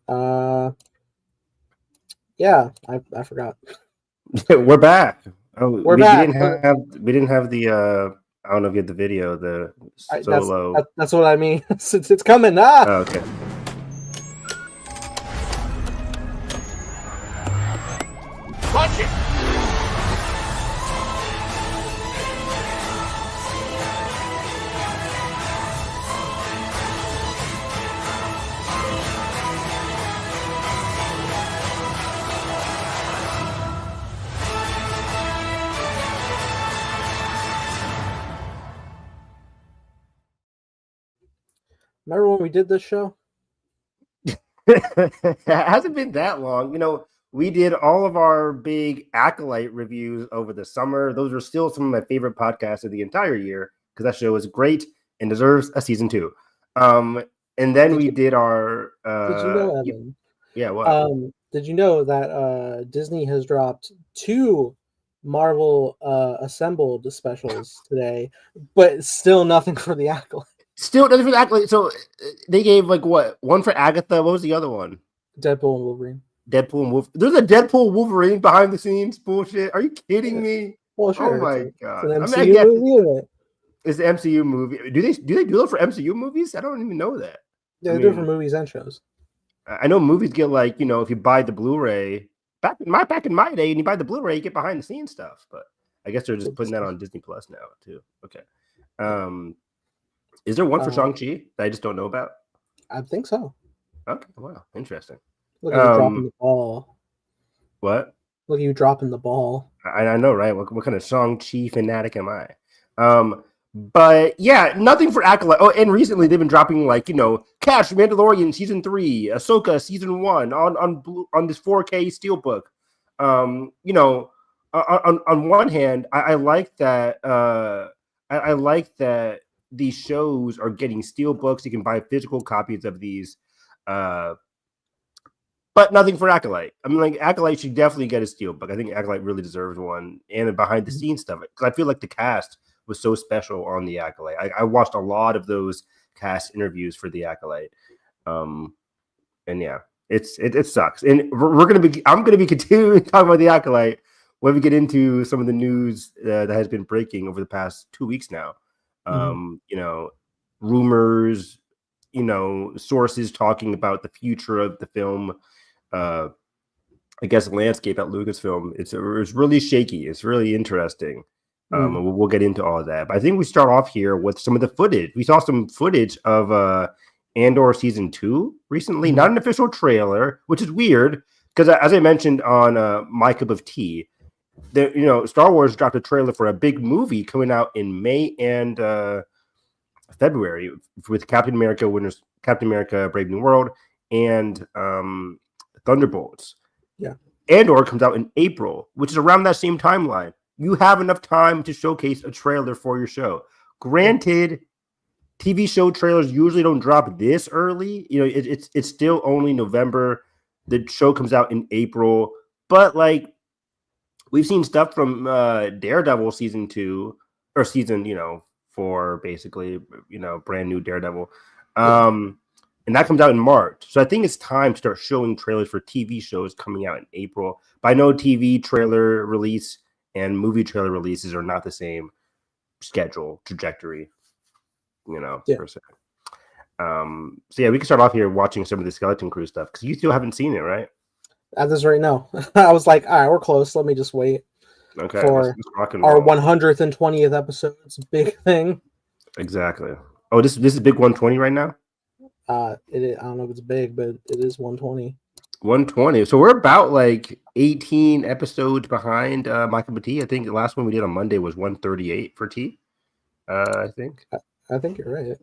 Uh, yeah, I forgot. We're back. Oh, We're we back. didn't have the I don't know if you had the video, the That's solo. that's what I mean. It's coming. Ah. Oh, okay. Punch it! Remember when we did this show? It hasn't been that long. We did all of our big Acolyte reviews over the summer. Those are still some of my favorite podcasts of the entire year because that show is great and deserves a season 2. And then we did our. Did you know, Evan? Yeah, what? Did you know that Disney has dropped 2 Marvel Assembled specials today, but still nothing for the Acolyte? Still nothing for the Acolyte. So they gave like what? One for Agatha. What was the other one? Deadpool and Wolverine. Deadpool and Wolverine. There's a Deadpool Wolverine behind the scenes bullshit. Are you kidding me? Well, sure. Oh my god! It's an MCU movie, isn't it? It's the MCU movie. Do they do it for MCU movies? I don't even know that. Yeah, they do it for movies and shows. I know movies get like, if you buy the Blu-ray back in my day, and you buy the Blu-ray, you get behind the scenes stuff. But I guess they're just putting that on Disney Plus now too. Okay. Is there one for Shang-Chi that I just don't know about? I think so. Okay. Wow. Interesting. Look at you dropping the ball. What? Look at you dropping the ball. I know, right? What kind of Shang-Chi fanatic am I? But yeah, nothing for Acolyte. Oh, and recently they've been dropping like, Cash Mandalorian season 3, Ahsoka season 1 on this 4K steelbook. On one hand, I like that. I like that these shows are getting steelbooks. You can buy physical copies of these. But nothing for Acolyte. I mean, like, Acolyte should definitely get a steelbook. I think Acolyte really deserves one, and behind the scenes stuff. Because I feel like the cast was so special on the Acolyte. I watched a lot of those cast interviews for the Acolyte, and yeah, it sucks. And I'm gonna be continuing talking about the Acolyte when we get into some of the news that has been breaking over the past 2 weeks now. Rumors, sources talking about the future of the film. I guess landscape at Lucasfilm. It's really shaky. It's really interesting. And we'll get into all of that. But I think we start off here with some of the footage. We saw some footage of Andor season 2 recently. Not an official trailer, which is weird because, as I mentioned on My Cup of Tea, Star Wars dropped a trailer for a big movie coming out in May and February with Captain America: Brave New World and Thunderbolts. Yeah. Andor comes out in April, which is around that same timeline. You have enough time to showcase a trailer for your show. Granted, TV show trailers usually don't drop this early. It's still only November. The show comes out in April, but like we've seen stuff from Daredevil season 2 or season 4, basically, brand new Daredevil. And that comes out in March. So I think it's time to start showing trailers for TV shows coming out in April. But I know TV trailer release and movie trailer releases are not the same schedule, trajectory, per se. So yeah, we can start off here watching some of the Skeleton Crew stuff because you still haven't seen it, right? At this right now. I was like, all right, we're close. Let me just wait. Okay. For our 120th episode. It's a big thing. Exactly. Oh, this is big 120 right now? I don't know if it's big, but it is 120. 120. So we're about like 18 episodes behind My Cup of Tea. I think the last one we did on Monday was 138 for Tea. I think. I think you're right.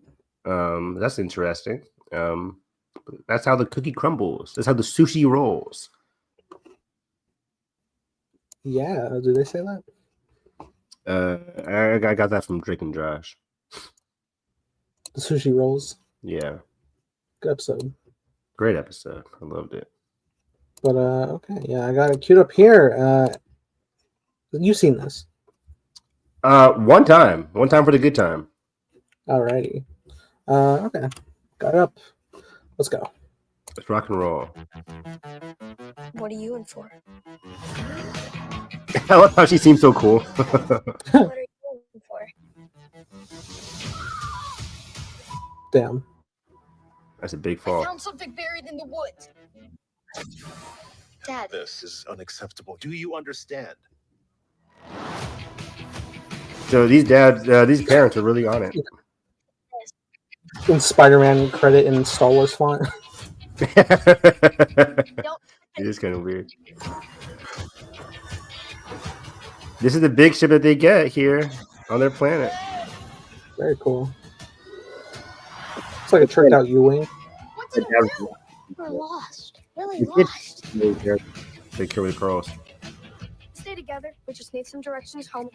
That's interesting. That's how the cookie crumbles. That's how the sushi rolls. Yeah, do they say that? I got that from Drake and Josh. The sushi rolls. Yeah. Good episode. Great episode. I loved it. But okay, yeah, I got it queued up here. You've seen this? One time for the good time. Alrighty. Okay, got it up. Let's go. Let's rock and roll. What are you in for? I love how she seems so cool. What are you in for? Damn. That's a big I fall. found something buried in the woods. Dad, This is unacceptable. Do you understand? So these parents are really on it. In Spider-Man credit in Star Wars font. don't. It is kind of weird. This is the big ship that they get here on their planet. Very cool. It's like a tricked out U-wing. What do you do? We're lost. Really lost. Take care of the girls. Stay together. We just need some directions home.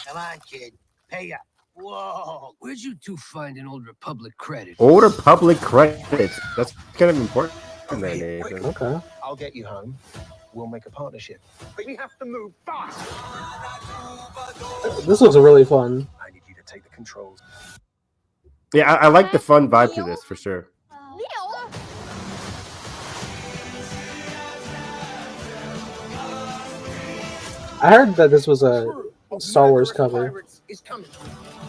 Come on, kid. Pay up. Whoa. Where'd you two find an Old Republic credit? Old Republic credits. That's kind of important. Okay, Nathan. Okay. I'll get you home. We'll make a partnership. But we have to move fast. This looks really fun. I need you to take the controls. Yeah, I like the fun vibe to this for sure. Leo! I heard that this was a Star Wars cover.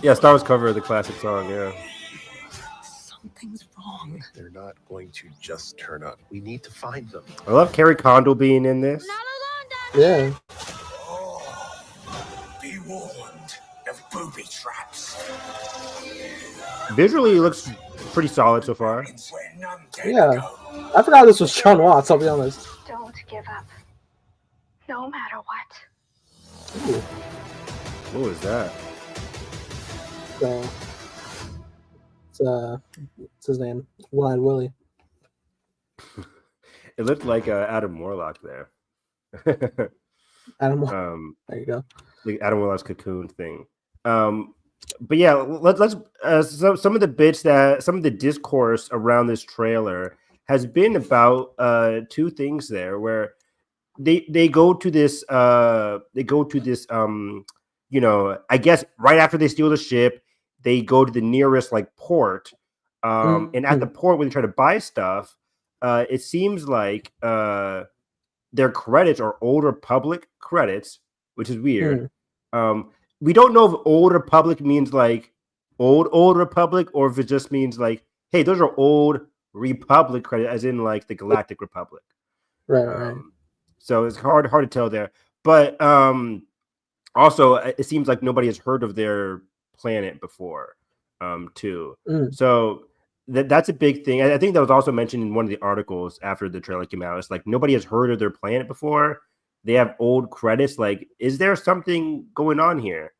Yeah, Star Wars cover of the classic song. Yeah. Something's wrong. They're not going to just turn up. We need to find them. I love Carrie Condell being in this. Yeah. Oh, be warned of booby traps. Visually, it looks pretty solid so far. It's where none dare Yeah. go. I forgot this was Sean Watts, I'll be honest. Don't give up. No matter what. Ooh. What was that? So, what's his name? Blind Willie. It looked like Adam Warlock there. Adam. There you go. The Adam Warlock's cocoon thing. But yeah, let's so some of the bits that some of the discourse around this trailer has been about two things there where they go to this you know, I guess right after they steal the ship, they go to the nearest like port. And at the port when they try to buy stuff, it seems like their credits are Old Republic credits, which is weird. We don't know if Old Republic means like old Republic or if it just means like, hey, those are Old Republic credits, as in like the Galactic Republic. Right. So it's hard to tell there. But also, it seems like nobody has heard of their planet before, too. So that's a big thing. I think that was also mentioned in one of the articles after the trailer came out. It's like nobody has heard of their planet before. They have old credits. Like, is there something going on here?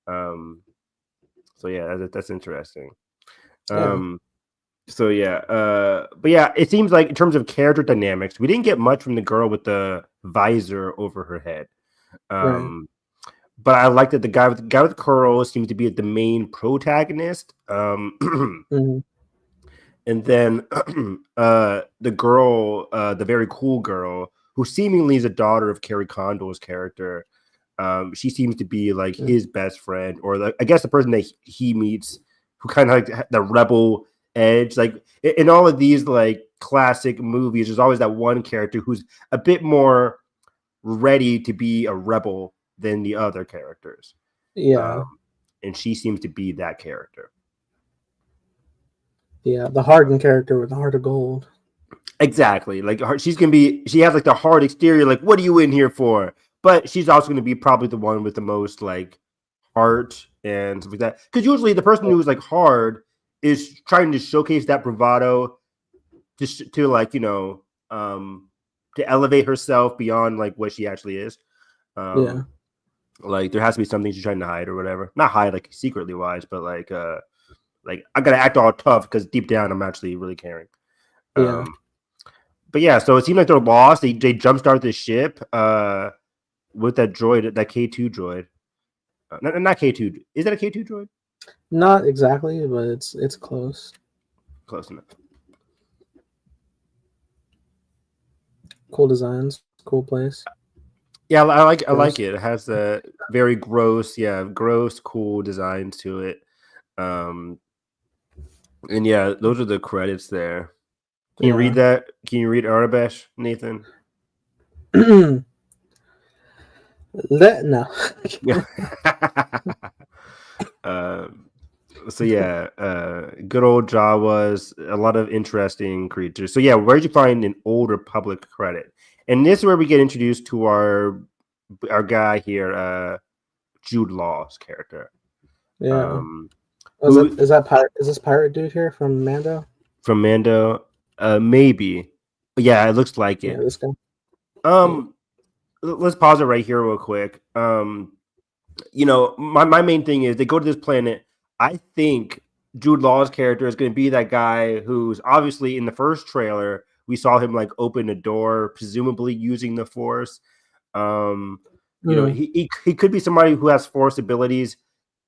So yeah, that's interesting. So yeah, but yeah, it seems like in terms of character dynamics, we didn't get much from the girl with the visor over her head. But I like that the guy with curls seems to be the main protagonist. And then the girl, the very cool girl, who seemingly is a daughter of Carrie Condell's character, she seems to be like his best friend, or I guess the person that he meets, who kind of like the rebel edge. Like in all of these like classic movies, there's always that one character who's a bit more ready to be a rebel than the other characters. Yeah. And she seems to be that character. Yeah, the hardened character with the heart of gold. Exactly. Like she has like the hard exterior, like, what are you in here for? But she's also going to be probably the one with the most like heart and stuff like that. Because usually the person who's like hard is trying to showcase that bravado just to like, you know, to elevate herself beyond like what she actually is. Like there has to be something she's trying to hide or whatever. Not hide like secretly wise, but like I gotta act all tough because deep down I'm actually really caring. But yeah, so it seemed like they're lost. They jumpstart the ship with that droid, that K2 droid. Not K2. Is that a K2 droid? Not exactly, but it's close. Close enough. Cool designs, cool place. Yeah, I like it. It has a very gross, cool designs to it. And yeah, those are the credits there. Can you read that? Can you read Arabesh, Nathan? No. Yeah. So yeah, good old Jawas, a lot of interesting creatures. So yeah, where'd you find an Old Republic credit? And this is where we get introduced to our guy here, Jude Law's character. Yeah. Is this pirate dude here from Mando? From Mando, maybe. Yeah, it looks like it. Yeah, this guy. Let's pause it right here real quick. You know, my main thing is they go to this planet. I think Jude Law's character is going to be that guy who's obviously in the first trailer we saw him like open a door, presumably using the Force. You know, he could be somebody who has Force abilities,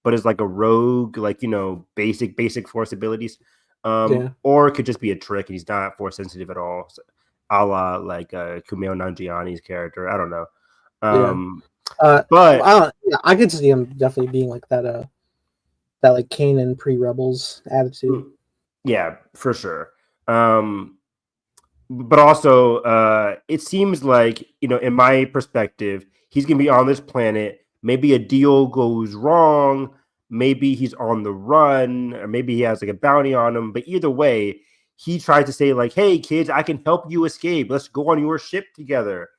but is like a rogue, like, you know, basic Force abilities. Or it could just be a trick and he's not Force sensitive at all, a la like Kumail Nanjiani's character. I don't know. But I could see him definitely being like that like Kanan pre-Rebels attitude. Yeah, for sure. But also, it seems like, you know, in my perspective, he's gonna be on this planet. Maybe a deal goes wrong. Maybe he's on the run, or maybe he has like a bounty on him. But either way, he tries to say like, "Hey, kids, I can help you escape. Let's go on your ship together."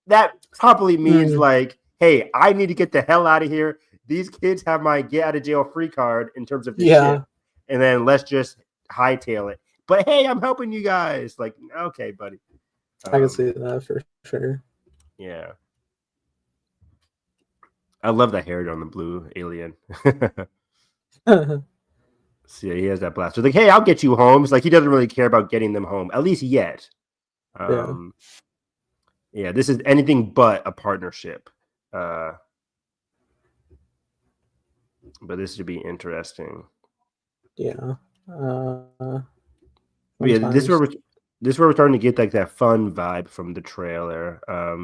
That probably means like, "Hey, I need to get the hell out of here. These kids have my get out of jail free card in terms of the ship, and then let's just hightail it." But hey, I'm helping you guys. Like, okay, buddy. I can see that for sure. Yeah. I love that hair on the blue alien. So yeah, he has that blaster. Like, hey, I'll get you home. It's like he doesn't really care about getting them home, at least yet. Yeah, this is anything but a partnership. But this should be interesting. Yeah. Yeah, this is where we're starting to get like that fun vibe from the trailer.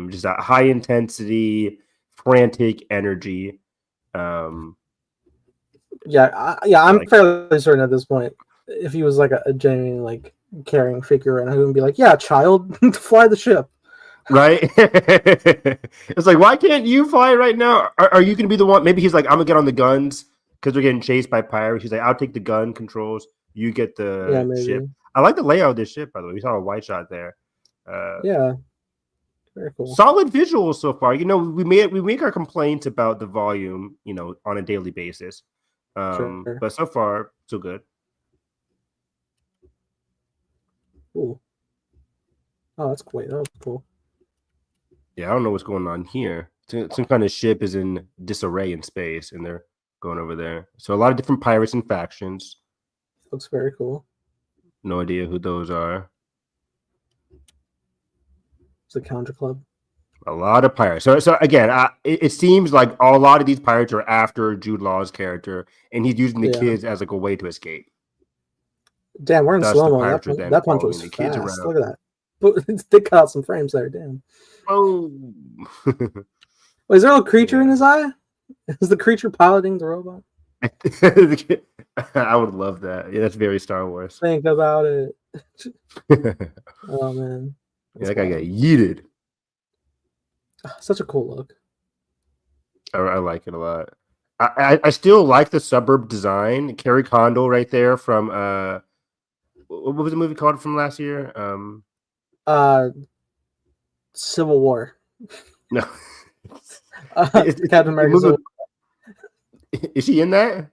Just that high intensity, frantic energy. I'm fairly certain at this point, if he was like a genuine like caring figure, and I would be like, "Yeah, child, fly the ship." Right? It's like, why can't you fly right now? Are you gonna be the one? Maybe he's like, I'm gonna get on the guns because we're getting chased by pirates. He's like, I'll take the gun controls. You get the ship. I like the layout of this ship, by the way. We saw a wide shot there. Very cool. Solid visuals so far. You know, we make our complaints about the volume, you know, on a daily basis. But so far, so good. Cool. Oh, that's cool. That was cool. Yeah, I don't know what's going on here. Some kind of ship is in disarray in space, and they're going over there. So a lot of different pirates and factions. Looks very cool. No idea who those are. It's a counter club. A lot of pirates. So again, it seems like a lot of these pirates are after Jude Law's character, and he's using the kids as like a way to escape. Damn, we're in slow-mo. That punch was fast. Look at that. They cut out some frames there. Damn. Oh. Wait, is there a creature in his eye? Is the creature piloting the robot? I would love that. Yeah, that's very Star Wars. Think about it. Oh man. Yeah, that guy got yeeted. Such a cool look. I like it a lot. I still like the suburb design. Carrie Condell right there from what was the movie called from last year? Civil War. No. Captain America. Is she in that?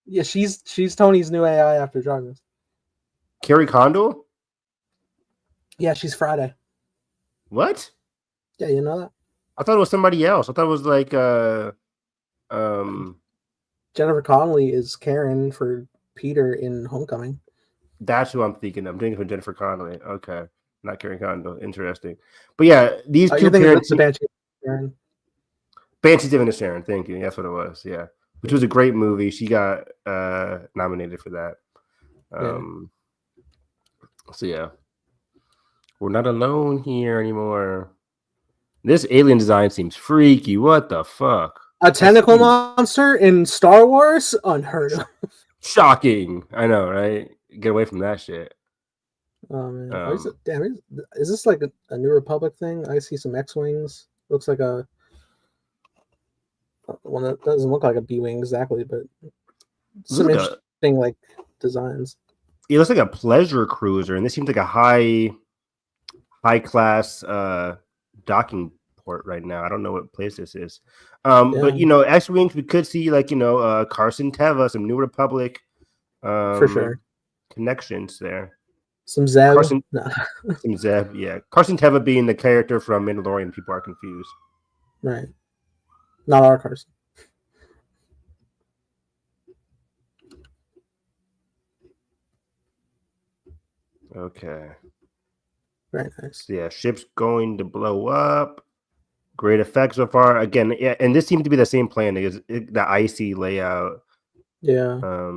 Yeah, she's Tony's new AI after Jarvis. Carrie Condell? Yeah, she's Friday. What? Yeah, you know that? I thought it was somebody else. I thought it was like Jennifer Connelly is Karen for Peter in Homecoming. That's who I'm thinking of. I'm thinking of Jennifer Connelly. Okay. Not Carrie Condell. Interesting. But yeah, these two parents. The Banshee of Sharon. Banshees of Inisherin. Thank you. That's what it was. Yeah. Which was a great movie. She got nominated for that. So yeah. We're not alone here anymore. This alien design seems freaky. What the fuck? A tentacle monster in Star Wars? Unheard of. Shocking. I know, right? Get away from that shit. Oh man, is this like a New Republic thing? I see some X-wings. Looks like a one that doesn't look like a B-wing exactly, but some like interesting like designs. It looks like a pleasure cruiser, and this seems like a high class docking port right now. I don't know what place this is. But X-wings, we could see like Carson Teva, some New Republic For sure connections there. Some Zeb. Some Zeb, yeah. Carson Teva being the character from Mandalorian, people are confused. Right. Not our Carson. Okay. Very nice. So, yeah, ship's going to blow up. Great effects so far. Again, yeah, and this seems to be the same plan. The icy layout. Yeah.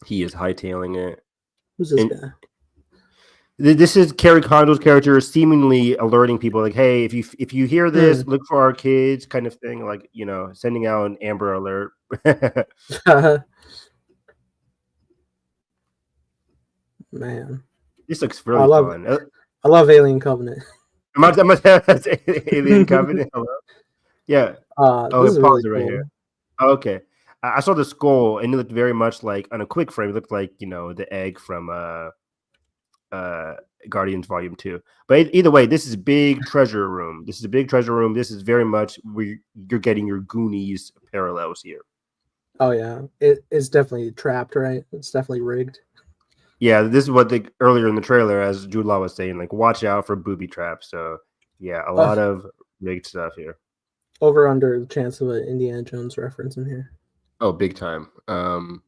He is hightailing it. Who's this guy? This is Kerry Condor's character seemingly alerting people like, hey, if you hear this, look for our kids, kind of thing, like, sending out an Amber Alert. Man. This looks really fun. I love Alien Covenant. Alien Covenant. Hello? Yeah. This is pause really it right cool. here. Okay. I saw the skull and it looked very much like, on a quick frame, it looked like, the egg from Guardians Volume 2. But either way, this is a big treasure room. This is very much where you're getting your Goonies parallels here. Oh yeah, it's definitely trapped, right? It's definitely rigged. Yeah, this is what earlier in the trailer, as Jude Law was saying, like, watch out for booby traps. So yeah, a lot of rigged stuff here. Over under the chance of an Indiana Jones reference in here. Oh, big time. And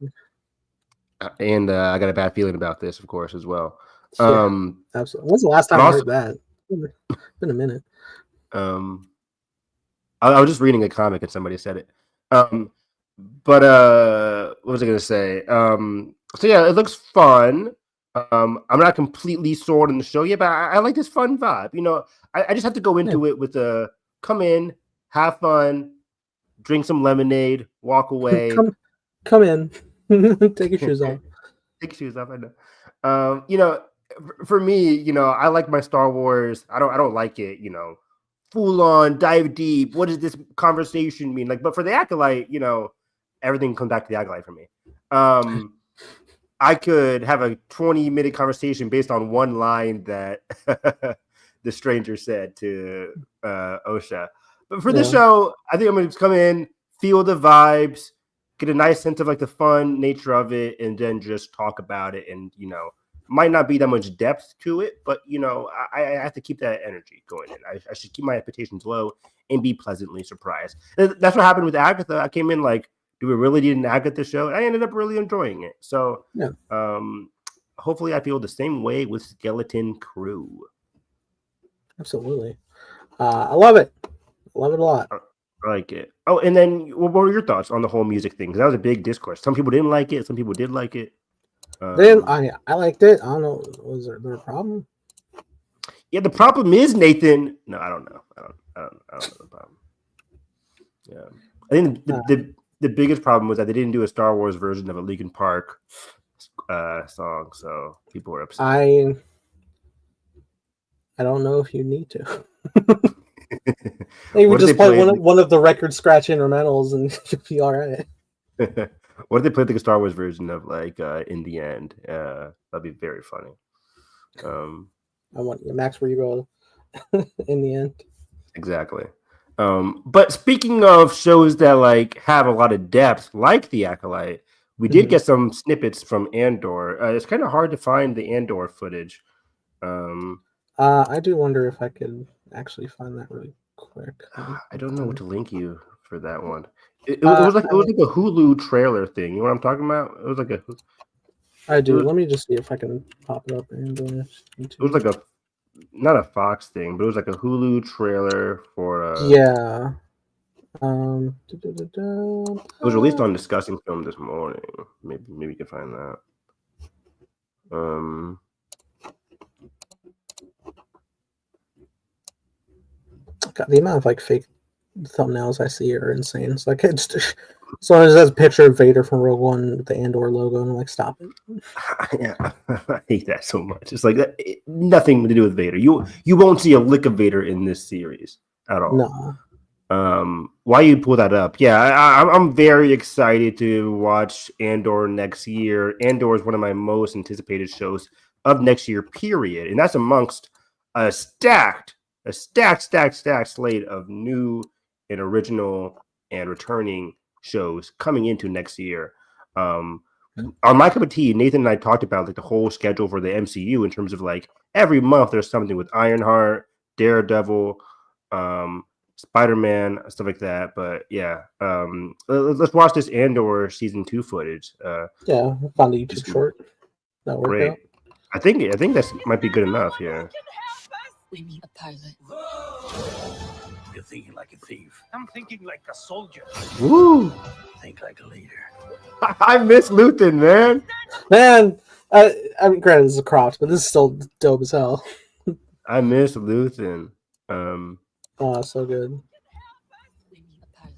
I got a bad feeling about this, of course, as well. Absolutely. When's the last time I heard that? It's been a minute. I was just reading a comic and somebody said it. But what was I going to say? So yeah, it looks fun. I'm not completely sold on the show yet, but I like this fun vibe. I just have to go into it with come in, have fun, drink some lemonade, walk away. Come in, take your shoes off. Take your shoes off. I know. For me, I like my Star Wars. I don't like it. Full on dive deep. What does this conversation mean? But for the Acolyte, everything comes back to the Acolyte for me. I could have a 20-minute conversation based on one line that the stranger said to Osha. But for this show, I think I'm going to come in, feel the vibes, get a nice sense of like the fun nature of it, and then just talk about it. And, might not be that much depth to it, but, I have to keep that energy going in. I should keep my expectations low and be pleasantly surprised. That's what happened with Agatha. I came in like, do we really need an Agatha show? I ended up really enjoying it. So hopefully I feel the same way with Skeleton Crew. Absolutely. I love it. Love it a lot. I like it. Oh, and then what were your thoughts on the whole music thing? Because that was a big discourse. Some people didn't like it. Some people did like it. I liked it. I don't know. Was there a problem? Yeah, the problem is, Nathan. No, I don't know. I don't know the problem. Yeah, I think the biggest problem was that they didn't do a Star Wars version of a Linkin Park song, so people were upset. I don't know if you need to. Maybe we just play one of the record scratch instrumentals and you'll be all right. What if they played like a Star Wars version of like In the End? That'd be very funny. I want Max where you go in the end. Exactly. But speaking of shows that like have a lot of depth, like The Acolyte, we did get some snippets from Andor. It's kind of hard to find the Andor footage. I do wonder if I could actually find that really quick. I don't know what to link you for that one. It was like a Hulu trailer thing. You know what I'm talking about? It was like a. I do. Let me just see if I can pop it up. It was like not a Fox thing, but it was like a Hulu trailer for. Yeah. It was released on Discussing Film this morning. Maybe you can find that. God, the amount of like fake thumbnails I see are insane. It's like it's So it says picture of Vader from Rogue One with the Andor logo, and I'm like, stop it. Yeah, I hate that so much. It's like nothing to do with Vader. You won't see a lick of Vader in this series at all. No. Why you pull that up? Yeah, I'm very excited to watch Andor next year. Andor is one of my most anticipated shows of next year, period, and that's amongst a stacked slate of new and original and returning shows coming into next year. On My Cup of Tea, Nathan and I talked about like the whole schedule for the MCU in terms of like every month there's something with Ironheart, Daredevil, Spider-Man, stuff like that. But yeah, let's watch this Andor season 2 footage. Yeah, I found a YouTube short. That worked Great. out. I think that might be good enough. Yeah. We need a pilot. You're thinking like a thief. I'm thinking like a soldier. Woo! Think like a leader. I miss Luthen, man. Man, I mean, granted, this is a croft, but this is still dope as hell. I miss Luthen. Oh, so good. We need a pilot.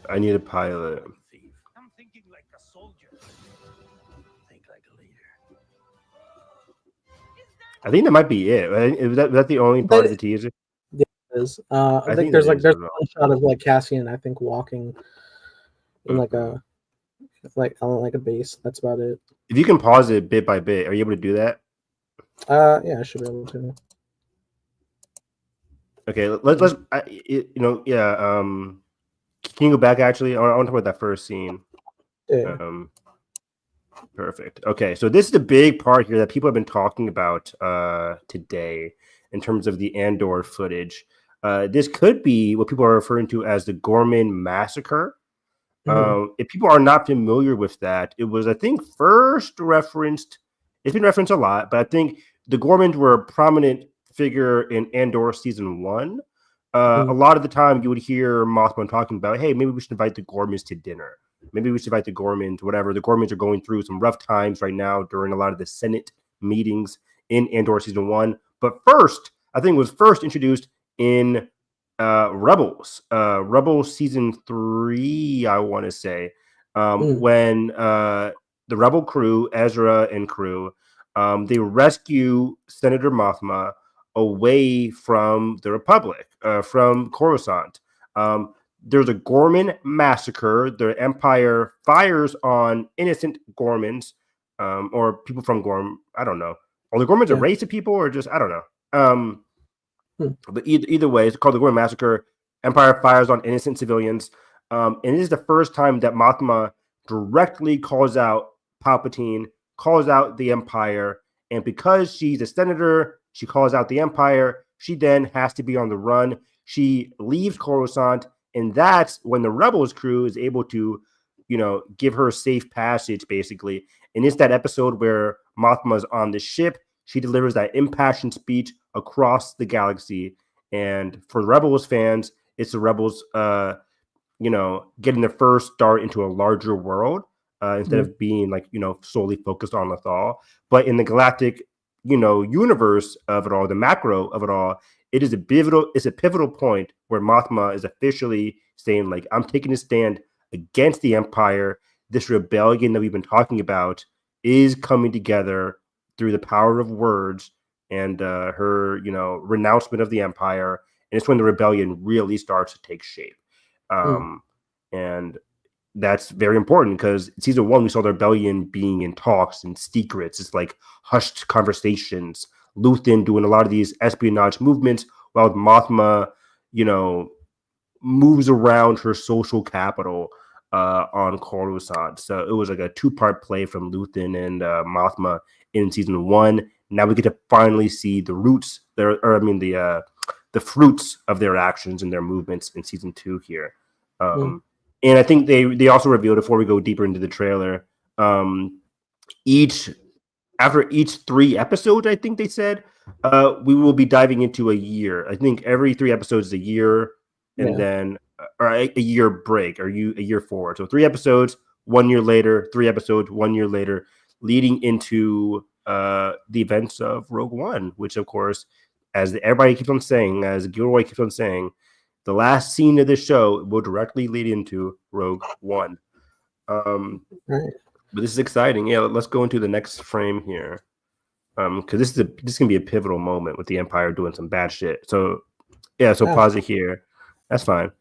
I need a pilot. Thief. I'm thinking like a soldier. Think like a leader. I think that might be it. Was that the only part of the teaser? Yeah, it is. I think that there's is one as well. shot of like Cassian, I think, walking in like a on a base. That's about it. If you can pause it bit by bit, are you able to do that? Yeah, I should be able to. Okay, let's yeah. Can you go back? Actually, I want to talk about that first scene. Yeah. Perfect. Okay, so this is the big part here that people have been talking about today in terms of the Andor footage. This could be what people are referring to as the Gorman Massacre. If people are not familiar with that, it was, I think, first referenced. It's been referenced a lot, but I think the Gormans were a prominent figure in Andor season 1. A lot of the time, you would hear Mothman talking about, "Hey, maybe we should invite the Gormans to dinner. Maybe we should invite the Gormans, whatever." The Gormans are going through some rough times right now during a lot of the Senate meetings in Andor season 1. But first, I think it was first introduced in Rebels season 3, I want to say, when the Rebel crew, Ezra and crew, they rescue Senator Mothma away from the Republic, from Coruscant. There's a Gorman massacre. The Empire fires on innocent Gormans, or people from Gorm. I don't know. Are the Gormans a race of people, or just, I don't know. But either way, it's called the Gorman Massacre. Empire fires on innocent civilians. And it is the first time that Mothma directly calls out Palpatine, calls out the Empire. And because she's a senator, she calls out the Empire. She then has to be on the run. She leaves Coruscant. And that's when the Rebels crew is able to, give her safe passage, basically. And it's that episode where Mothma's on the ship. She delivers that impassioned speech across the galaxy. And for Rebels fans, it's the Rebels, getting their first start into a larger world instead of being solely focused on Lothal. But in the galactic, universe of it all, the macro of it all, it's a pivotal point where Mothma is officially saying, like, I'm taking a stand against the Empire. This rebellion that we've been talking about is coming together through the power of words and her, renouncement of the Empire. And it's when the rebellion really starts to take shape. And that's very important because season 1, we saw the rebellion being in talks and secrets. It's like hushed conversations. Luthen doing a lot of these espionage movements while Mothma, moves around her social capital on Coruscant. So it was like a 2-part play from Luthen and Mothma in season 1. Now we get to finally see the roots there, the fruits of their actions and their movements in season 2 here. And I think they also revealed, before we go deeper into the trailer, after each 3 episodes, I think they said, we will be diving into a year. I think every 3 episodes is a year, and then a year break, or a year forward. So 3 episodes, 1 year later, 3 episodes, 1 year later, leading into the events of Rogue One, which, of course, as everybody keeps on saying, as Gilroy keeps on saying, the last scene of the show will directly lead into Rogue One. Right. But this is exciting. Yeah, let's go into the next frame here. Because this is gonna be a pivotal moment with the Empire doing some bad shit. So yeah, so pause it here. That's fine.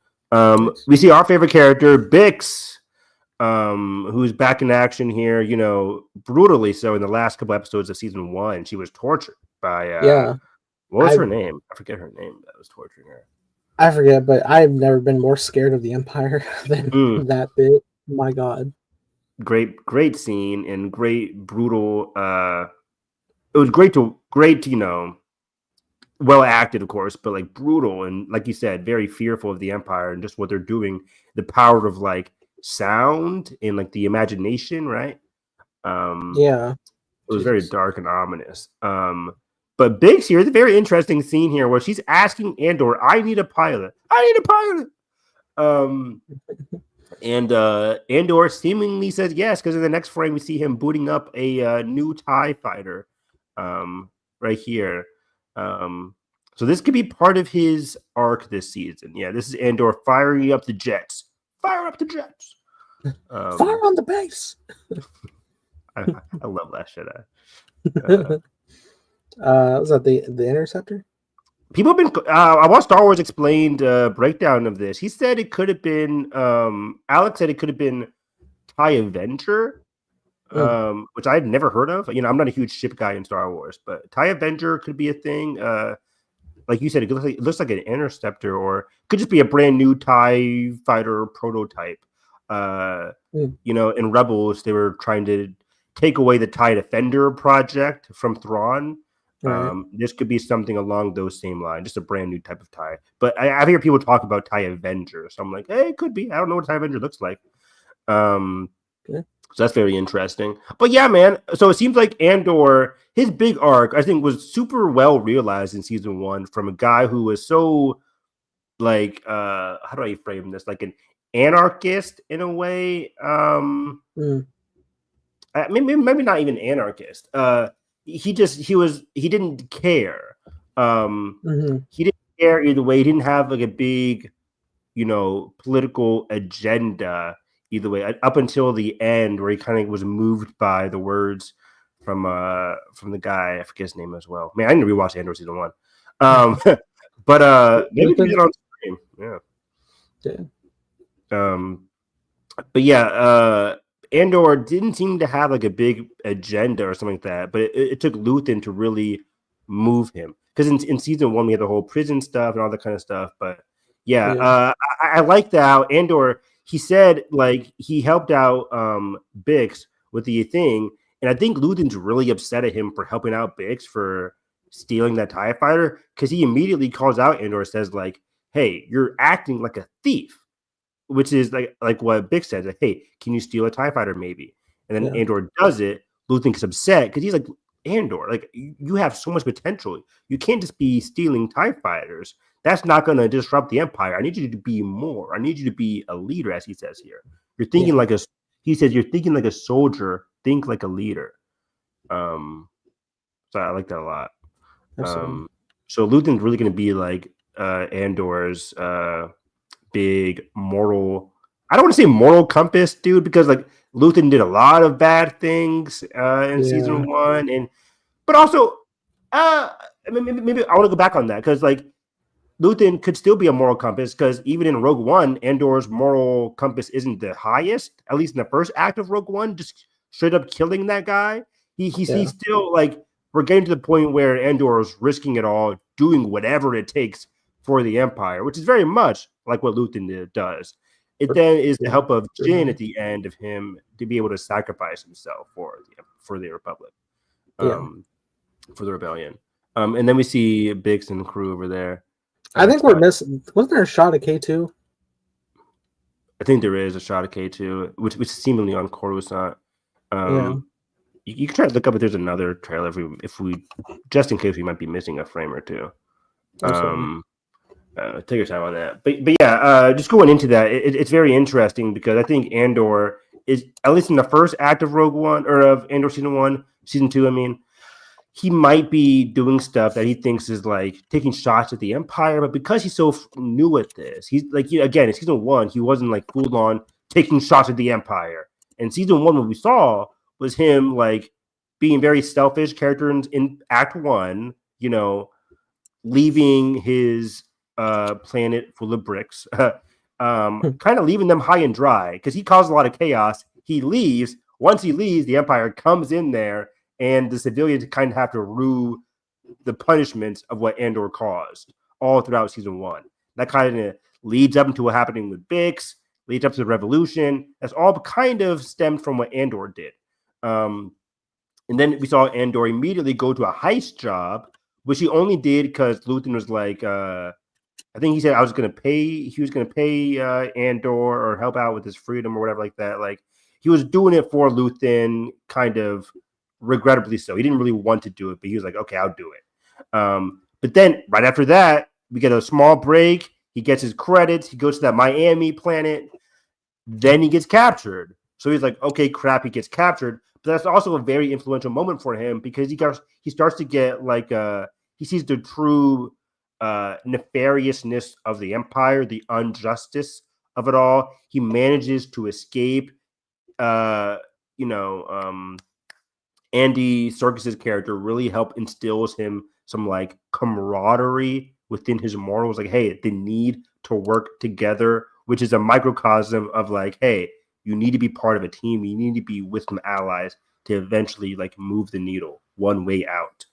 We see our favorite character, Bix, who's back in action here, you know, brutally so in the last couple episodes of season 1. She was tortured by what was her name? I forget her name that was torturing her. I forget, but I've never been more scared of the Empire than that bit. My God. Great scene and great brutal it was great to you know, well acted, of course, but like brutal and like you said, very fearful of the Empire and just what they're doing, the power of like sound and like the imagination, right? Yeah. It was very dark and ominous. But Biggs here is a very interesting scene here where she's asking Andor, I need a pilot. And Andor seemingly says yes, because in the next frame we see him booting up a new TIE fighter right here. So this could be part of his arc this season. Yeah, this is Andor firing up the jets. Fire up the jets. Fire on the base. I love that shit. Was that the Interceptor? People have been. I watched Star Wars Explained breakdown of this. He said it could have been. Alex said it could have been TIE Avenger, which I had never heard of. You know, I'm not a huge ship guy in Star Wars, but TIE Avenger could be a thing. Like you said, it looks like an interceptor, or could just be a brand new TIE fighter prototype. You know, in Rebels, they were trying to take away the TIE Defender project from Thrawn. Right. This could be something along those same lines, just a brand new type of TIE. But I hear people talk about TIE Avenger, so I'm like, hey, it could be. I don't know what TIE Avenger looks like. So that's very interesting. But yeah, man. So it seems like Andor, his big arc, I think, was super well realized in season 1 from a guy who was so like, how do I frame this? Like an anarchist in a way. Maybe not even anarchist. He didn't care. He didn't care either way. He didn't have like a big, you know, political agenda either way, up until the end where he kind of was moved by the words from the guy. I forget his name as well. Man, I need to rewatch Andor season 1. But maybe we can get on stream. Yeah. But yeah, Andor didn't seem to have like a big agenda or something like that, but it took Luthen to really move him. Because in season 1 we had the whole prison stuff and all that kind of stuff. But yeah. I like that how Andor, he said like he helped out Bix with the thing, and I think Luthen's really upset at him for helping out Bix for stealing that TIE fighter, because he immediately calls out Andor, says like, hey, you're acting like a thief. Which is like what Bix says, like, hey, can you steal a TIE fighter maybe? And then Andor does it. Luthen gets upset because he's like, Andor, like you have so much potential. You can't just be stealing TIE fighters. That's not going to disrupt the Empire. I need you to be more. I need you to be a leader, as he says here. You're thinking like he says, you're thinking like a soldier, think like a leader. So I like that a lot. So Luthen's really going to be like Andor's big moral, I don't want to say moral compass, dude, because like Luthen did a lot of bad things in season 1, but also maybe I want to go back on that, because like Luthen could still be a moral compass, because even in Rogue One, Andor's moral compass isn't the highest, at least in the first act of Rogue One, just straight up killing that guy. He's still like, we're getting to the point where Andor is risking it all, doing whatever it takes for the Empire, which is very much like what Luthen does. It then is the help of Jyn at the end of him to be able to sacrifice himself for the Republic, for the rebellion. And then we see Biggs and the crew over there. I think we're missing. Wasn't there a shot of K2? I think there is a shot of K2, which is seemingly on Coruscant. You can try to look up if there's another trailer if we just in case we might be missing a frame or two. Take your time on that, but yeah, just going into that, it's very interesting because I think Andor is, at least in the first act of Rogue One or of Andor season 2. I mean, he might be doing stuff that he thinks is like taking shots at the Empire, but because he's so new at this, he's like, again, in season 1, he wasn't like full on taking shots at the Empire. And season 1, what we saw was him like being very selfish character in Act 1, you know, leaving his planet full of bricks, kind of leaving them high and dry because he caused a lot of chaos. He leaves. Once he leaves, the Empire comes in there, and the civilians kind of have to rue the punishments of what Andor caused all throughout season 1. That kind of leads up into what happening with Bix, leads up to the revolution. That's all kind of stemmed from what Andor did. And then we saw Andor immediately go to a heist job, which he only did because Luthen was like, I think he said he was going to pay Andor or help out with his freedom or whatever like that. Like, he was doing it for Luthen, kind of regrettably so. He didn't really want to do it, but he was like, okay, I'll do it. But then right after that, we get a small break. He gets his credits. He goes to that Miami planet. Then he gets captured. So he's like, okay, crap, he gets captured. But that's also a very influential moment for him because he starts to get like he sees the true nefariousness of the Empire, the injustice of it all. He manages to escape. Andy Serkis's character really helped instills him some like camaraderie within his morals. Like, hey, the need to work together, which is a microcosm of like, hey, you need to be part of a team. You need to be with some allies to eventually like move the needle one way out.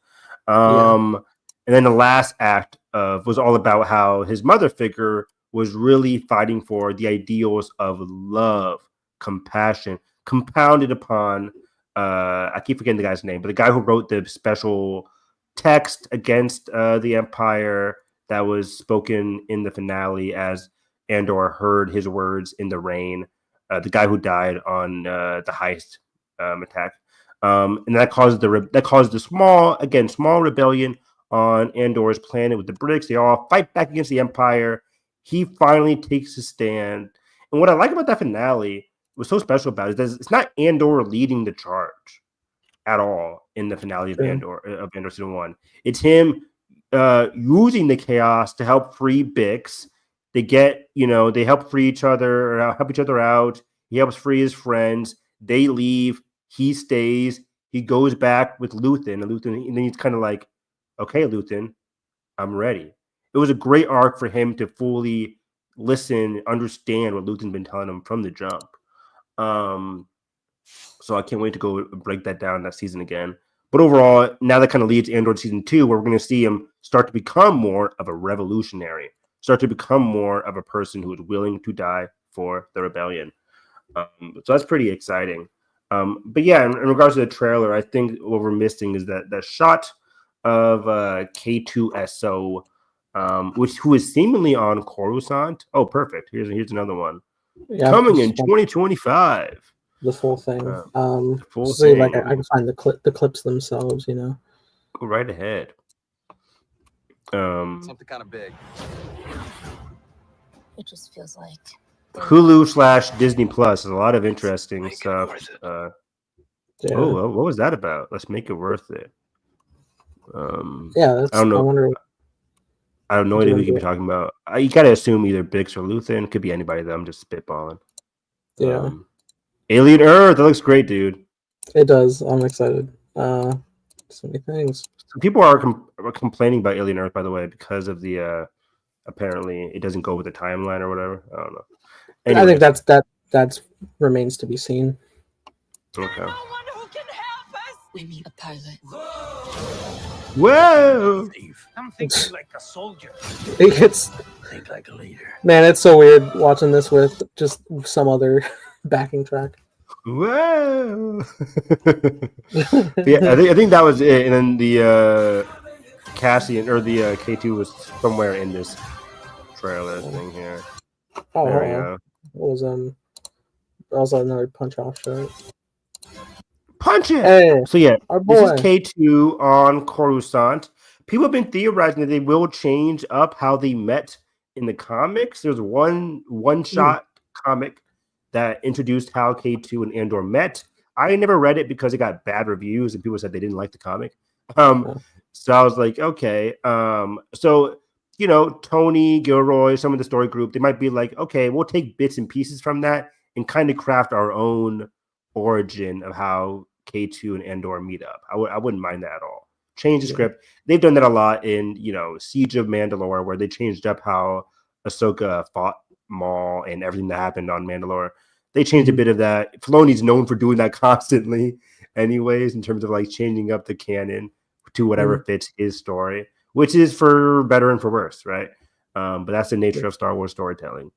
And then the last act was all about how his mother figure was really fighting for the ideals of love, compassion, compounded upon I keep forgetting the guy's name, but the guy who wrote the special text against the Empire that was spoken in the finale as Andor heard his words in the rain, the guy who died on the heist attack, and that caused the small rebellion on Andor's planet with the bricks. They all fight back against the Empire. He finally takes his stand, and what I like about that finale, what's so special about it is it's not Andor leading the charge at all in the finale of Andor season 1. It's him using the chaos to help free Bix. They help free each other or help each other out. He helps free his friends. They leave. He stays. He goes back with Luthen, and then he's kind of like, okay, Luthen, I'm ready. It was a great arc for him to fully listen, understand what Luthen's been telling him from the jump. So I can't wait to go break that down that season again. But overall, now that kind of leads Andor season 2, where we're going to see him start to become more of a revolutionary, start to become more of a person who is willing to die for the rebellion. So that's pretty exciting. But yeah, in regards to the trailer, I think what we're missing is that shot of K2SO, who is seemingly on Coruscant. Oh, perfect. Here's another one. Yeah, coming in 2025. The full thing. Full see thing. Like I can find the clips themselves. Go right ahead. Something kind of big. It just feels like Hulu/Disney Plus is a lot of interesting stuff. What was that about? Let's make it worth it. Yeah, I don't know. I have no idea who you could be talking about. You gotta assume either Bix or Luthen. Could be anybody though. I'm just spitballing. Yeah. Alien Earth. That looks great, dude. It does. I'm excited. So many things. Some people are complaining about Alien Earth, by the way, because of the apparently it doesn't go with the timeline or whatever. I don't know. Anyway. I think that's remains to be seen. Okay. we need a pilot. Whoa! I'm thinking like a soldier. Think like a leader. Man, it's so weird watching this with just some other backing track. Whoa! Yeah, I think that was it. And then the Cassian or the K2 was somewhere in this trailer thing here. Oh, there we go. It was also another punch off shot. Punch it! Hey, so yeah, our boy. This is K2 on Coruscant. People have been theorizing that they will change up how they met in the comics. There's one shot comic that introduced how K2 and Andor met. I never read it because it got bad reviews and people said they didn't like the comic. So I was like, okay. So Tony Gilroy, some of the story group, they might be like, okay, we'll take bits and pieces from that and kind of craft our own origin of how K2 and Andor meet up. I wouldn't mind that at all. Change the script. They've done that a lot in Siege of Mandalore, where they changed up how Ahsoka fought Maul and everything that happened on Mandalore. They changed a bit of that. Filoni's known for doing that constantly, anyways, in terms of like changing up the canon to whatever fits his story, which is for better and for worse, right? But that's the nature of Star Wars storytelling.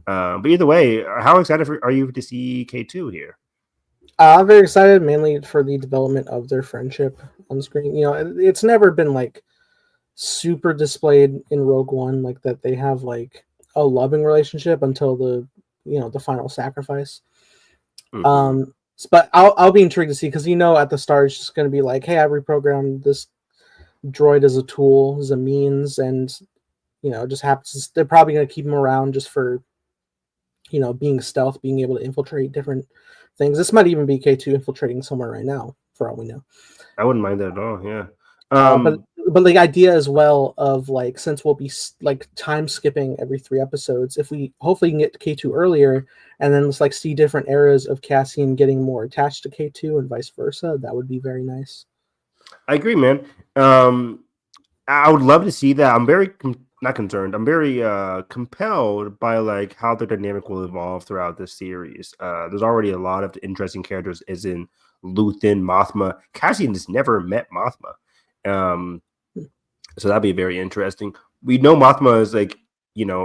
But either way, how excited are you to see K2 here? I'm very excited, mainly for the development of their friendship on screen. It's never been like super displayed in Rogue One, like that they have like a loving relationship until the final sacrifice. But I'll be intrigued to see, because at the start it's just going to be like, hey, I reprogrammed this droid as a tool, as a means, and it just happens. They're probably going to keep him around just for being stealth, being able to infiltrate different things. This might even be K2 infiltrating somewhere right now, for all we know. I wouldn't mind that at all. Yeah. But the idea as well of like, since we'll be like time skipping every 3 episodes, if we hopefully can get to K2 earlier, and then let's like see different eras of Cassian getting more attached to K2 and vice versa, that would be very nice. I agree, man. I would love to see that. I'm very not concerned. I'm very compelled by like how the dynamic will evolve throughout this series. There's already a lot of interesting characters, as in Luthen, Mothma. Cassian has never met Mothma. So that'd be very interesting. We know Mothma is like,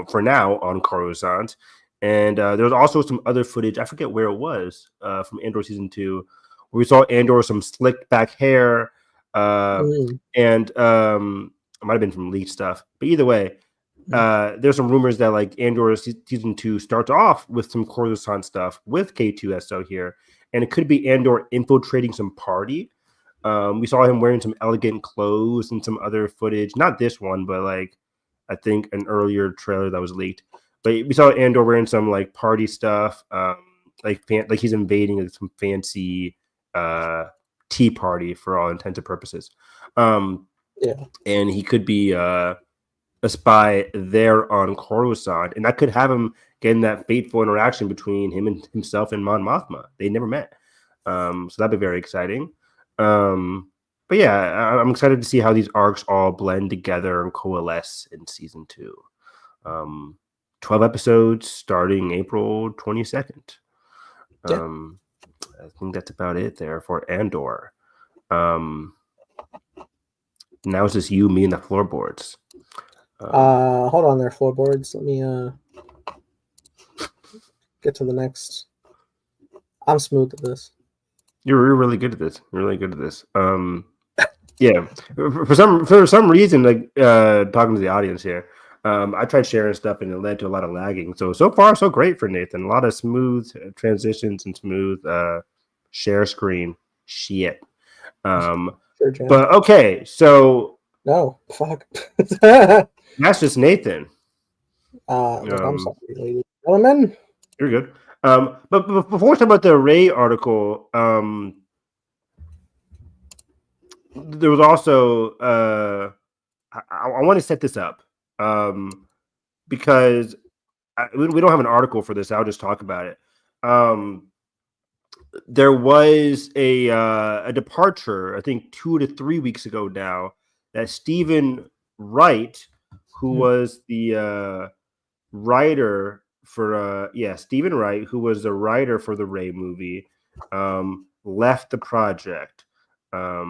for now on Coruscant. And there's also some other footage, I forget where it was, from Andor season 2, where we saw Andor some slicked back hair, and it might have been from leaked stuff. But either way, there's some rumors that like Andor season 2 starts off with some Coruscant stuff with K2SO here, and it could be Andor infiltrating some party. We saw him wearing some elegant clothes and some other footage. Not this one, but like I think an earlier trailer that was leaked. But we saw Andor wearing some like party stuff, like he's invading like, some fancy tea party for all intents and purposes. And he could be a spy there on Coruscant, and that could have him getting that fateful interaction between himself and Mon Mothma. They never met, so that'd be very exciting. But yeah, I'm excited to see how these arcs all blend together and coalesce in season 2. 12 episodes starting April 22nd. I think that's about it there for Andor. Now it's just you, me, and the floorboards. Hold on there, floorboards. Let me get to the next. I'm smooth at this. You're really good at this. Yeah. For some reason, like talking to the audience here, I tried sharing stuff and it led to a lot of lagging. So far, so great for Nathan. A lot of smooth transitions and smooth share screen shit. But okay, so no, fuck. That's just Nathan. I'm sorry, ladies and gentlemen. You're good. But before we talk about the Ray article, there was also I want to set this up because we don't have an article for this. I'll just talk about it. There was a departure, I think 2 to 3 weeks ago now, that Stephen Wright, who was the writer for Stephen Wright, who was the writer for the Rey movie, left the project. Let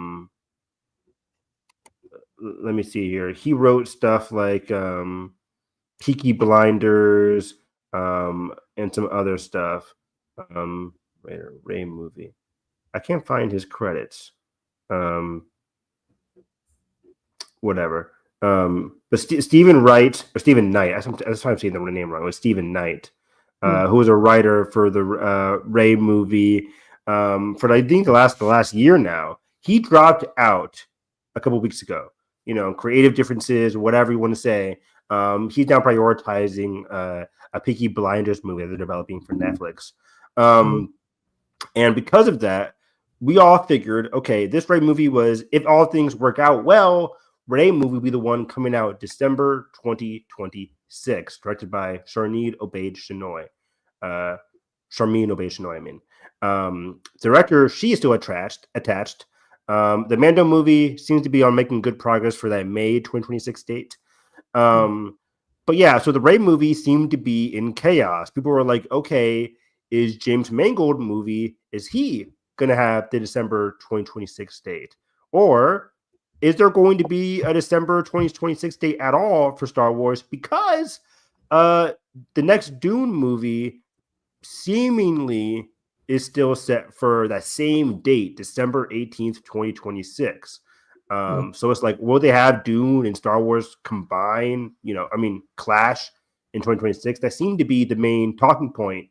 me see here. He wrote stuff like Peaky Blinders and some other stuff. Rey movie. I can't find his credits. Whatever. But Stephen Wright or Stephen Knight. That's why I'm saying the name wrong. It was Stephen Knight, who was a writer for the Rey movie for I think the last year now. He dropped out a couple weeks ago. Creative differences, whatever you want to say. He's now prioritizing a Peaky Blinders movie that they're developing for Netflix. And because of that, we all figured, okay, this Rey movie was, if all things work out well, Rey movie will be the one coming out December 2026, directed by Sharmeen Obaid-Chinoy. I mean. Director, she is still attached. The Mando movie seems to be on making good progress for that May 2026 date. But yeah, so the Rey movie seemed to be in chaos. People were like, okay, is James Mangold movie, is he going to have the December 2026 date? Or is there going to be a December 2026 date at all for Star Wars? Because the next Dune movie seemingly is still set for that same date, December 18th, 2026. So it's like, will they have Dune and Star Wars combine, clash in 2026? That seemed to be the main talking point.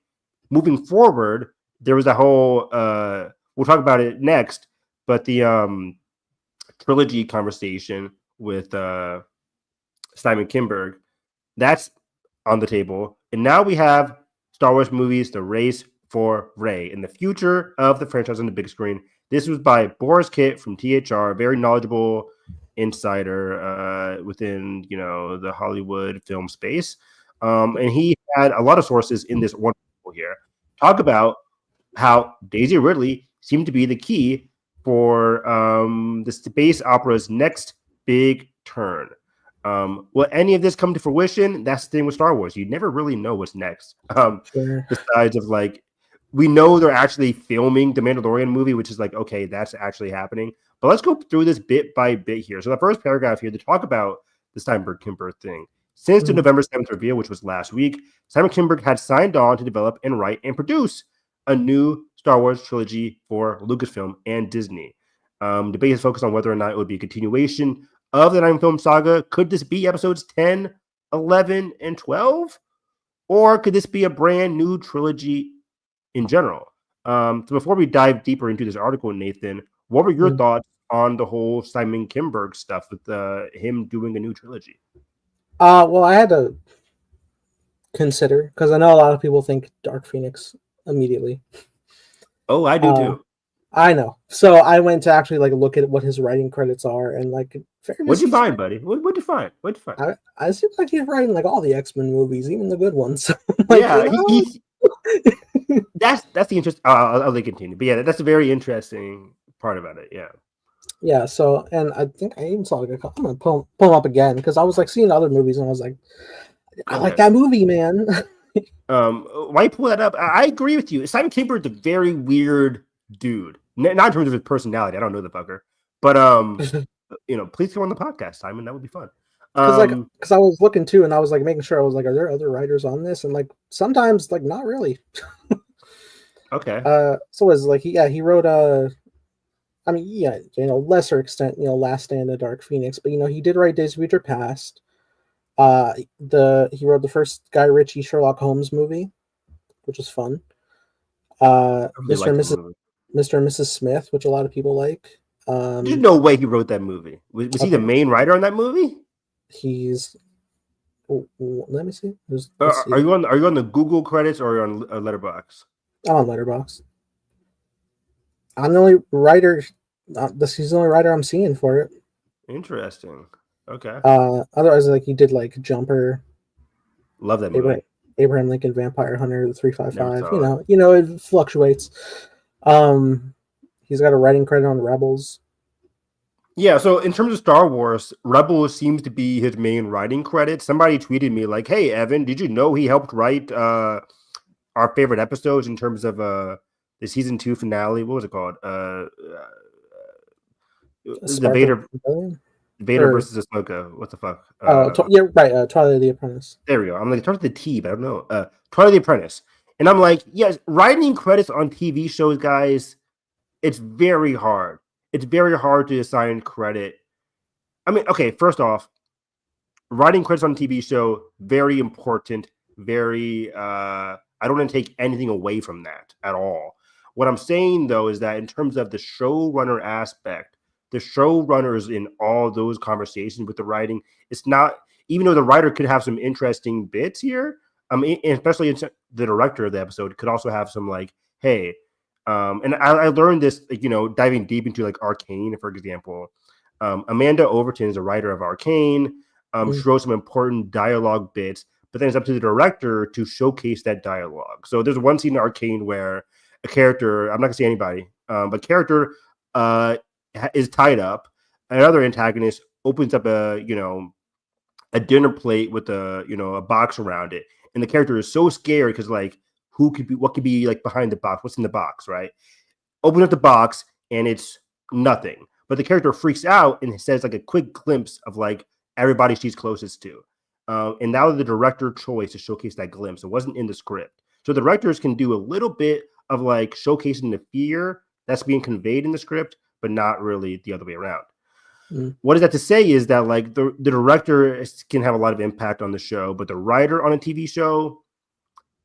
Moving forward, there was a whole, we'll talk about it next, but the trilogy conversation with Simon Kinberg, that's on the table. And now we have Star Wars movies, The Race for Rey, and the future of the franchise on the big screen. This was by Boris Kitt from THR, very knowledgeable insider within the Hollywood film space, and he had a lot of sources in this one article here talk about how Daisy Ridley seemed to be the key for the space opera's next big turn. Will any of this come to fruition? That's the thing with Star Wars. You never really know what's next. Besides of like, we know they're actually filming the Mandalorian movie, which is like, okay, that's actually happening. But let's go through this bit by bit here. So the first paragraph here, to talk about the Steinberg-Kimber thing. Since the November 7th reveal, which was last week, Simon Kinberg had signed on to develop and write and produce a new Star Wars trilogy for Lucasfilm and Disney. Debate is focused on whether or not it would be a continuation of the 9-film saga. Could this be episodes 10, 11, and 12? Or could this be a brand new trilogy in general? So before we dive deeper into this article, Nathan, what were your thoughts on the whole Simon Kinberg stuff with him doing a new trilogy? Well, I had to consider, because I know a lot of people think Dark Phoenix immediately. Oh, I do too. I know. So I went to actually look at what his writing credits are, and what'd you find, buddy? What'd you find? I seem like he's writing all the X-Men movies, even the good ones. That's the interest. I'll continue, but yeah, that's a very interesting part about it. Yeah. So, and I think I even saw I'm gonna pull him up again, because I was seeing other movies, and I was like, I like that movie, man. Why you pull that up? I agree with you. Simon Kinberg's a very weird dude. Not in terms of his personality. I don't know the fucker, but please come on the podcast, Simon. That would be fun. Because I was looking too, and I was making sure, I was are there other writers on this? And sometimes not really. Okay. So it was he wrote lesser extent, Last Stand of Dark Phoenix, but he did write Days of Future Past. He wrote the first Guy Ritchie Sherlock Holmes movie, which was fun. Mr. and Mrs. Smith, which a lot of people like. There's no way he wrote that movie. Was he the main writer on that movie? He's. Let me see. Are you on the Google credits, or are you on Letterboxd? I'm on Letterboxd. I'm the only writer. He's the only writer I'm seeing for it. Interesting. Okay. Otherwise, he did Jumper. Love that movie. Abraham Lincoln Vampire Hunter, the 355. It fluctuates. He's got a writing credit on Rebels. Yeah, so in terms of Star Wars, Rebels seems to be his main writing credit. Somebody tweeted me "Hey, Evan, did you know he helped write our favorite episodes in terms of the season 2 finale? What was it called? The Vader versus Ahsoka. What the fuck? Right. Twilight of the Apprentice. There we go. I'm starting with the T, but I don't know. Twilight of the Apprentice. And I'm yes, writing credits on TV shows, guys, it's very hard. It's very hard to assign credit. I mean, okay, first off, writing credits on a TV show, very important. Very, I don't want to take anything away from that at all. What I'm saying, though, is that in terms of the showrunner aspect, the showrunner is in all those conversations with the writing. It's not, even though the writer could have some interesting bits here, especially the director of the episode could also have some hey, And I learned this, like, diving deep into like Arcane, for example. Amanda Overton is a writer of Arcane. She wrote some important dialogue bits, but then it's up to the director to showcase that dialogue. So there's one scene in Arcane where a character, I'm not gonna say anybody, but character is tied up. Another antagonist opens up a dinner plate with a box around it, and the character is so scared because like what could be like behind the box? What's in the box, right? Open up the box and it's nothing. But the character freaks out and says like a quick glimpse of like everybody she's closest to. And that was the director choice to showcase that glimpse. It wasn't in the script. So the directors can do a little bit of like showcasing the fear that's being conveyed in the script, but not really the other way around. What is that to say is that like the director can have a lot of impact on the show, but the writer on a TV show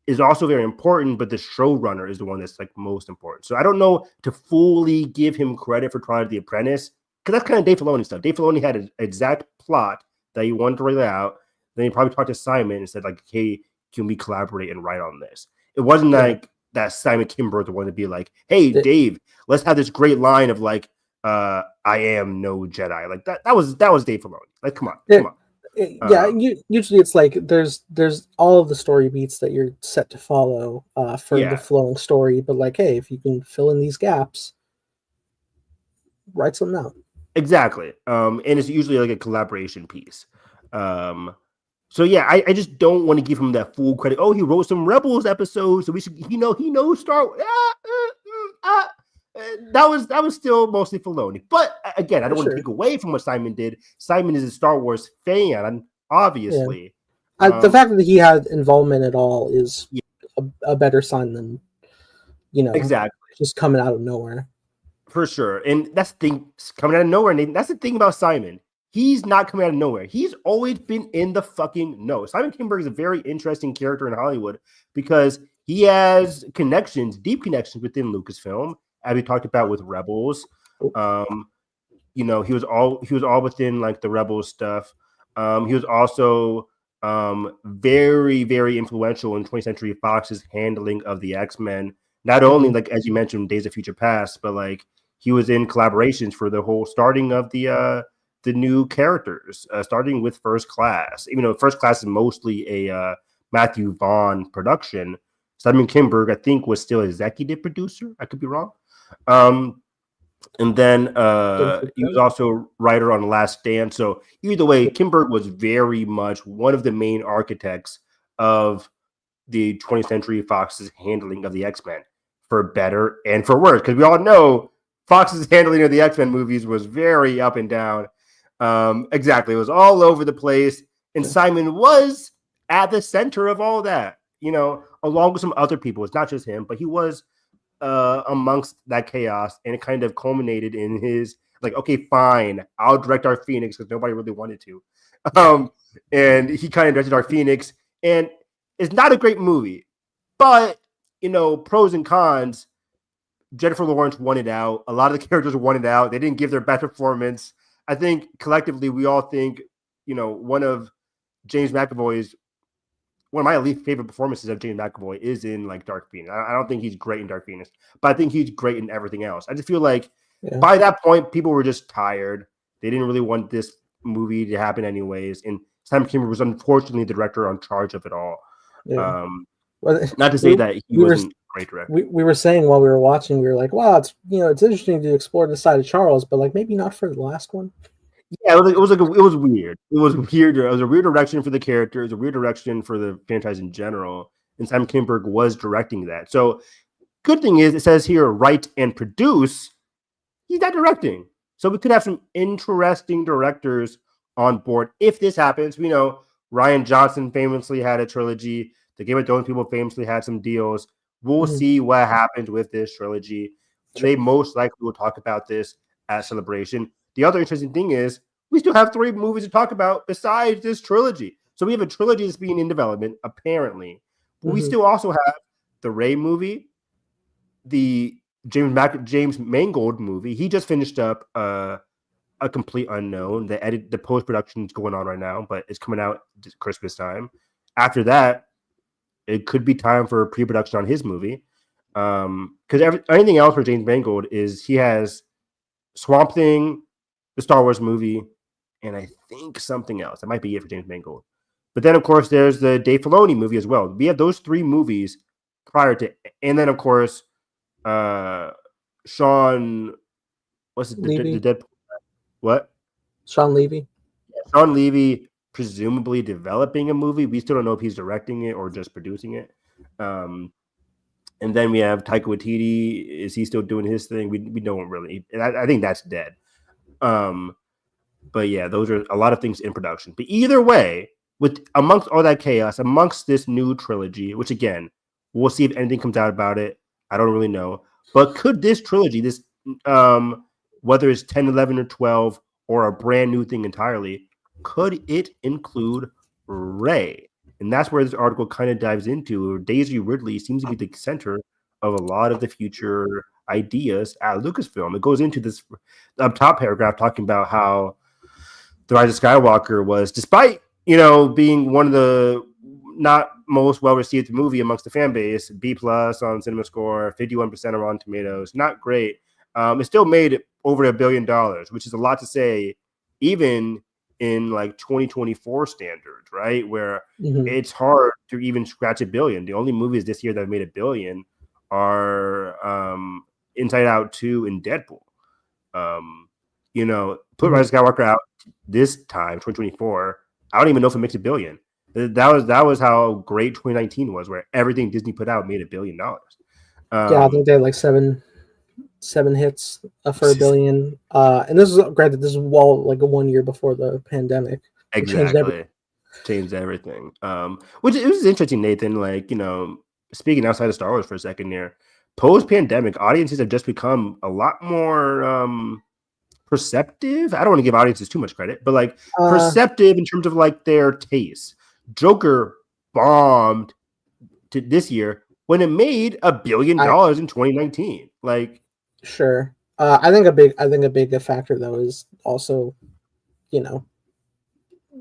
is also very important, but the showrunner is the one that's like most important. So I don't know to fully give him credit for trying The Apprentice, because that's kind of Dave Filoni stuff. Dave Filoni had an exact plot that he wanted to write out. Then he probably talked to Simon and said like, hey, can we collaborate and write on this? It wasn't like that Simon Kinberg wanted to be like, hey, Dave, let's have this great line of like, I am no Jedi. Like that was Dave Filoni. Like, come on. Usually it's like there's all of the story beats that you're set to follow for the flowing story, but like, hey, if you can fill in these gaps, write something out. Exactly. And it's usually like a collaboration piece. So yeah, I just don't want to give him that full credit. Oh, he wrote some Rebels episodes, so he knows Star Wars. That was still mostly Filoni. But again, I don't want to take away from what Simon did. Simon is a Star Wars fan, obviously. Yeah. The fact that he had involvement at all is a better sign than, exactly just coming out of nowhere. For sure. And that's the thing, coming out of nowhere, Nathan. That's the thing about Simon. He's not coming out of nowhere. He's always been in the fucking know. Simon Kinberg is a very interesting character in Hollywood because he has deep connections within Lucasfilm, as we talked about with Rebels. He was all within like the Rebels stuff. He was also very, very influential in 20th Century Fox's handling of the X-Men. Not only like as you mentioned, Days of Future Past, but like he was in collaborations for the whole starting of the new characters, starting with First Class. Even though First Class is mostly a Matthew Vaughn production, Simon Kinberg, I think, was still executive producer. I could be wrong. And then he was also writer on Last Stand. So either way, Kinberg was very much one of the main architects of the 20th Century Fox's handling of the X-Men, for better and for worse. Because we all know Fox's handling of the X-Men movies was very up and down. Exactly. It was all over the place. And Simon was at the center of all that, along with some other people. It's not just him, but he was amongst that chaos, and it kind of culminated in his like, okay, fine, I'll direct Dark Phoenix because nobody really wanted to. And he kind of directed Dark Phoenix, and it's not a great movie, but pros and cons. Jennifer Lawrence won it out. A lot of the characters won it out. They didn't give their best performance. I think collectively we all think, one of my least favorite performances of James McAvoy is in like Dark Phoenix. I don't think he's great in Dark Phoenix, but I think he's great in everything else. I just feel like by that point, people were just tired. They didn't really want this movie to happen anyways. And Simon Kinberg was unfortunately the director on charge of it all. Yeah. Not to say that he wasn't a great director. We were saying while we were watching, we were like, wow, it's interesting to explore the side of Charles, but like maybe not for the last one. Yeah, it was weird. It was weird. It was a weird direction for the character. It was a weird direction for the franchise in general. And Simon Kinberg was directing that. So good thing is it says here write and produce. He's not directing. So we could have some interesting directors on board if this happens. We know Rian Johnson famously had a trilogy. The Game of Thrones people famously had some deals. We'll see what happens with this trilogy. They most likely will talk about this at Celebration. The other interesting thing is we still have 3 movies to talk about besides this trilogy. So we have a trilogy that's being in development, apparently. But we still also have the Rey movie, the James Mangold movie. He just finished up A Complete Unknown. The post-production is going on right now, but it's coming out Christmas time. After that, it could be time for pre-production on his movie. Because anything else for James Mangold is he has Swamp Thing, the Star Wars movie, and I think something else. That might be it for James Mangold. But then, of course, there's the Dave Filoni movie as well. We have those 3 movies prior to, and then, of course, Sean, what's it? The Deadpool? What? Sean Levy. Sean Levy presumably developing a movie. We still don't know if he's directing it or just producing it. And then we have Taika Waititi. Is he still doing his thing? We don't really. I think that's dead. But yeah, those are a lot of things in production. But either way, amongst all that chaos, amongst this new trilogy, which again, we'll see if anything comes out about it. I don't really know. But could this trilogy, this whether it's 10, 11, or 12, or a brand new thing entirely, could it include Rey? And that's where this article kind of dives into. Daisy Ridley seems to be the center of a lot of the future ideas at Lucasfilm. It goes into this up top paragraph talking about how The Rise of Skywalker was, despite being one of the not most well-received movie amongst the fan base, B+ on CinemaScore, 51% on Rotten Tomatoes, not great. It still made over $1 billion, which is a lot to say, even in like 2024 standards, right? Where it's hard to even scratch $1 billion. The only movies this year that have made $1 billion are Inside Out 2 and Deadpool. Put Rise of Skywalker out this time, 2024. I don't even know if it makes $1 billion. That was how great 2019 was, where everything Disney put out made $1 billion. I think they had like seven hits for $1 billion. And this is granted, this is like 1 year before the pandemic. Exactly. Changed everything. Which it was interesting, Nathan. Like, speaking outside of Star Wars for a second here, post-pandemic, audiences have just become a lot more perceptive. I don't want to give audiences too much credit, but like perceptive in terms of like their taste. Joker bombed to this year when it made $1 billion in 2019. Like, sure. I think a big factor though is also,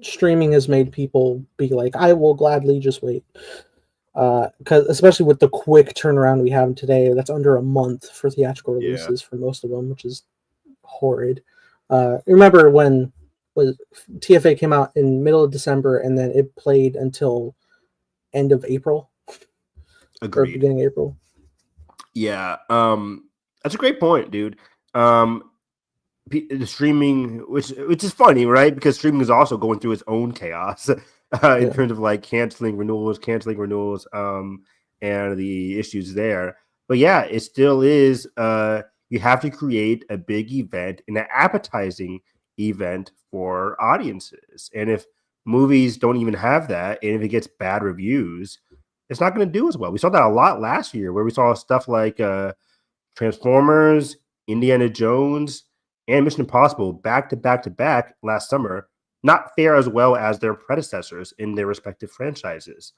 streaming has made people be like, I will gladly just wait. Because especially with the quick turnaround we have today, that's under a month for theatrical releases for most of them, which is horrid. Remember when TFA came out in middle of December and then it played until end of April? Agreed. Or beginning of April. Yeah. That's a great point, dude. The streaming, which is funny, right? Because streaming is also going through its own chaos in terms of like canceling renewals, and the issues there. But yeah, it still is. You have to create a big event and an appetizing event for audiences. And if movies don't even have that, and if it gets bad reviews, it's not going to do as well. We saw that a lot last year, where we saw stuff like Transformers, Indiana Jones, and Mission Impossible back to back last summer not fare as well as their predecessors in their respective franchises.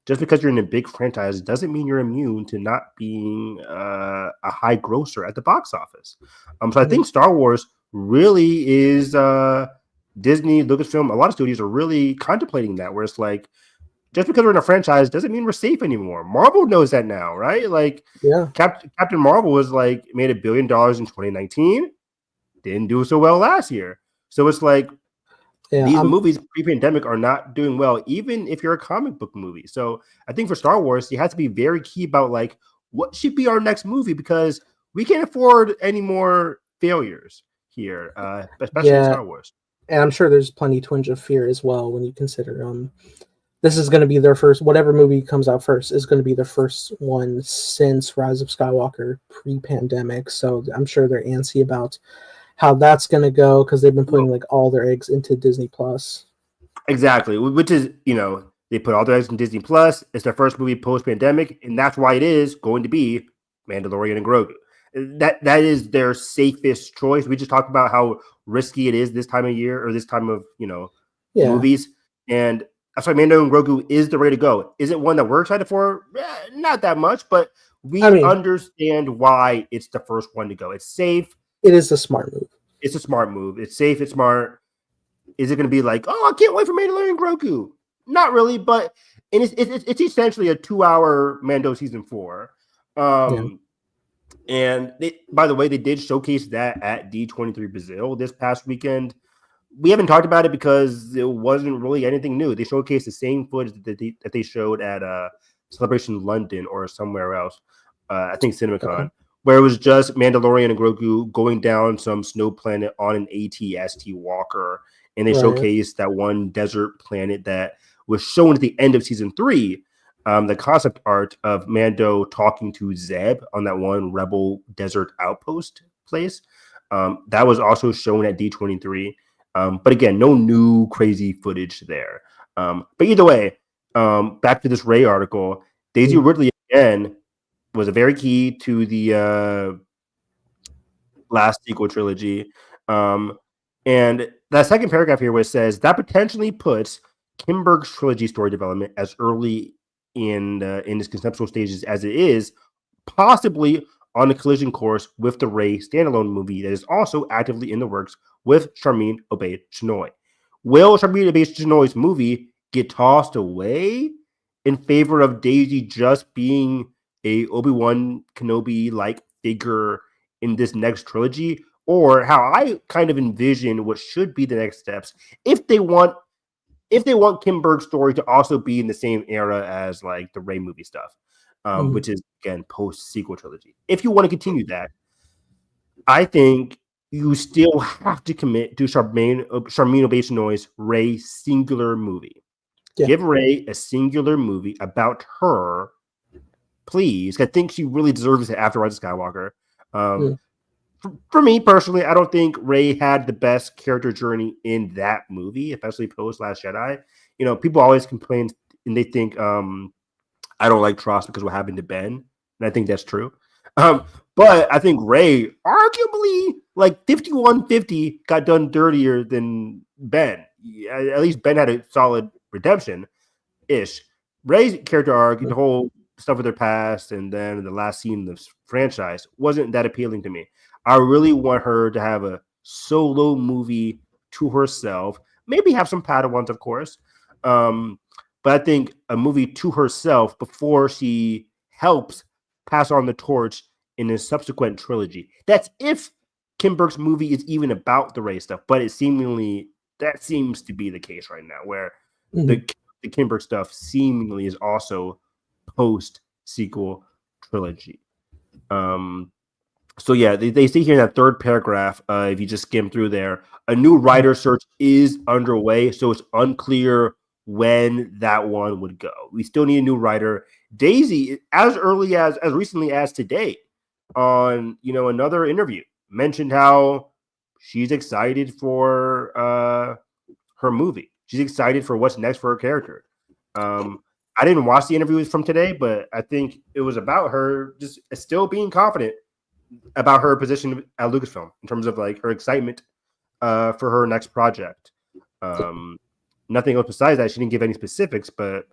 Just because you're in a big franchise doesn't mean you're immune to not being a high grosser at the box office. So I think Star Wars really is Disney, Lucasfilm, a lot of studios are really contemplating that, where it's like, just because we're in a franchise doesn't mean we're safe anymore. Marvel knows that now, right? Like, Captain Marvel was like made $1 billion in 2019, didn't do so well last year. So it's like these movies pre-pandemic are not doing well, even if you're a comic book movie. So I think for Star Wars, you have to be very key about like what should be our next movie, because we can't afford any more failures here, especially in Star Wars. And I'm sure there's plenty twinge of fear as well when you consider this is going to be their first, whatever movie comes out first is going to be the first one since Rise of Skywalker pre-pandemic. So I'm sure they're antsy about how that's going to go, because they've been putting like all their eggs into Disney Plus. Exactly. Which is, they put all their eggs in Disney Plus. It's their first movie post-pandemic. And that's why it is going to be Mandalorian and Grogu. That is their safest choice. We just talked about how risky it is this time of year, or this time of, movies. And that's why Mando and Grogu is the way to go. Is it one that we're excited for? Not that much, but we understand why it's the first one to go. It's safe. It is a smart move. It's a smart move. It's safe. It's smart. Is it going to be like, oh, I can't wait for Mandalorian and Grogu? Not really, but it's essentially a 2-hour Mando season 4. And by the way, they did showcase that at D23 Brazil this past weekend. We haven't talked about it because it wasn't really anything new. They showcased the same footage that they showed at Celebration London or somewhere else. I think CinemaCon, where it was just Mandalorian and Grogu going down some snow planet on an AT-ST walker. And they showcased that one desert planet that was shown at the end of season 3. The concept art of Mando talking to Zeb on that one rebel desert outpost place. That was also shown at D23. But again, no new crazy footage there. But either way, back to this Rey article, Daisy Ridley again was a very key to the last sequel trilogy. And that second paragraph here where it says that potentially puts Kinberg's trilogy story development as early in its conceptual stages as it is, possibly on a collision course with the Rey standalone movie that is also actively in the works with Sharmeen Obaid-Chinoy. Will Sharmeen Obaid-Chinoy's movie get tossed away in favor of Daisy just being a Obi-Wan Kenobi-like figure in this next trilogy? Or how I kind of envision what should be the next steps if they want Kinberg's story to also be in the same era as like the Rey movie stuff, which is again post-sequel trilogy. If you want to continue that, I think you still have to commit to Sharmeen Obaid-Chinoy's Rey singular movie. Yeah. Give Rey a singular movie about her, please. I think she really deserves it after Rise of Skywalker. For me personally, I don't think Rey had the best character journey in that movie, especially post Last Jedi. You know, people always complain and they think I don't like Tross because what happened to Ben, and I think that's true. But I think Rey, arguably, like 51-50, got done dirtier than Ben. At least Ben had a solid redemption-ish. Rey's character arc, the whole stuff with her past, and then the last scene of the franchise wasn't that appealing to me. I really want her to have a solo movie to herself, maybe have some Padawans, of course. But I think a movie to herself before she helps pass on the torch in a subsequent trilogy. That's if Kinberg's movie is even about the Rey stuff, but that seems to be the case right now, where the Kinberg stuff seemingly is also post-sequel trilogy. So yeah, they say here in that third paragraph, if you just skim through there, a new writer search is underway, so it's unclear when that one would go. We still need a new writer. Daisy, as recently as today, on another interview, mentioned how she's excited for her movie. She's excited for what's next for her character. I didn't watch the interview from today, but I think it was about her just still being confident about her position at Lucasfilm in terms of like her excitement for her next project. Nothing else besides that. She didn't give any specifics, but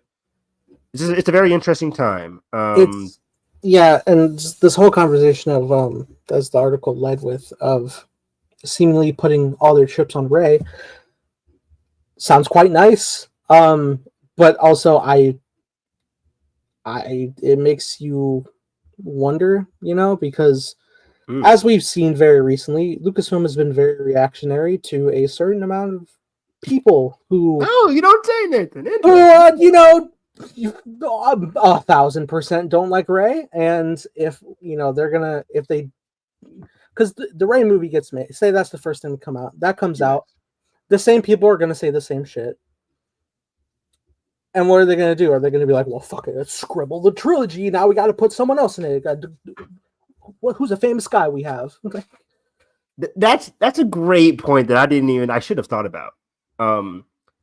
it's a very interesting time. And this whole conversation of as the article led with, of seemingly putting all their chips on Rey sounds quite nice. But also it makes you wonder, because as we've seen very recently, Lucasfilm has been very reactionary to a certain amount of people who... Oh, you don't say, Nathan. 1,000% don't like Rey, and if because the Rey movie gets made, say that's the first thing to come out, that comes out, the same people are going to say the same shit. And what are they going to do? Are they going to be like, well, fuck it, let's scribble the trilogy, now we got to put someone else in it? Who's a famous guy we have? That's a great point that I should have thought about.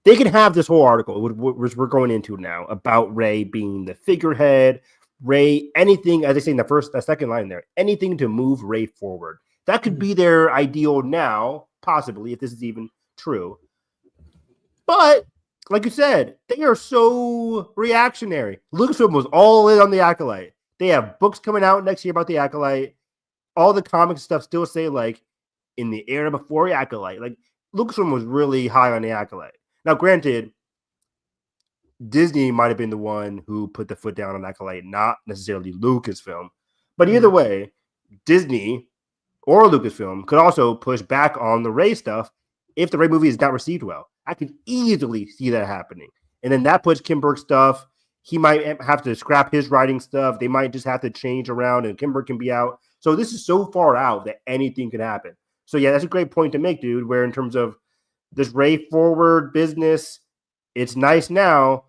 They can have this whole article, which we're going into now, about Rey being the figurehead, Rey, anything, as they say in the second line there, anything to move Rey forward. That could be their ideal now, possibly, if this is even true. But like you said, they are so reactionary. Lucasfilm was all in on the Acolyte. They have books coming out next year about the Acolyte. All the comic stuff still say, like, in the era before the Acolyte. Like, Lucasfilm was really high on the Acolyte. Now, granted, Disney might have been the one who put the foot down on Acolyte, not necessarily Lucasfilm. But either way, Disney or Lucasfilm could also push back on the Rey stuff if the Rey movie is not received well. I could easily see that happening. And then that puts Kimberg's stuff. He might have to scrap his writing stuff. They might just have to change around and Kimberg can be out. So this is so far out that anything could happen. So yeah, that's a great point to make, dude, where in terms of this Rey forward business, it's nice now.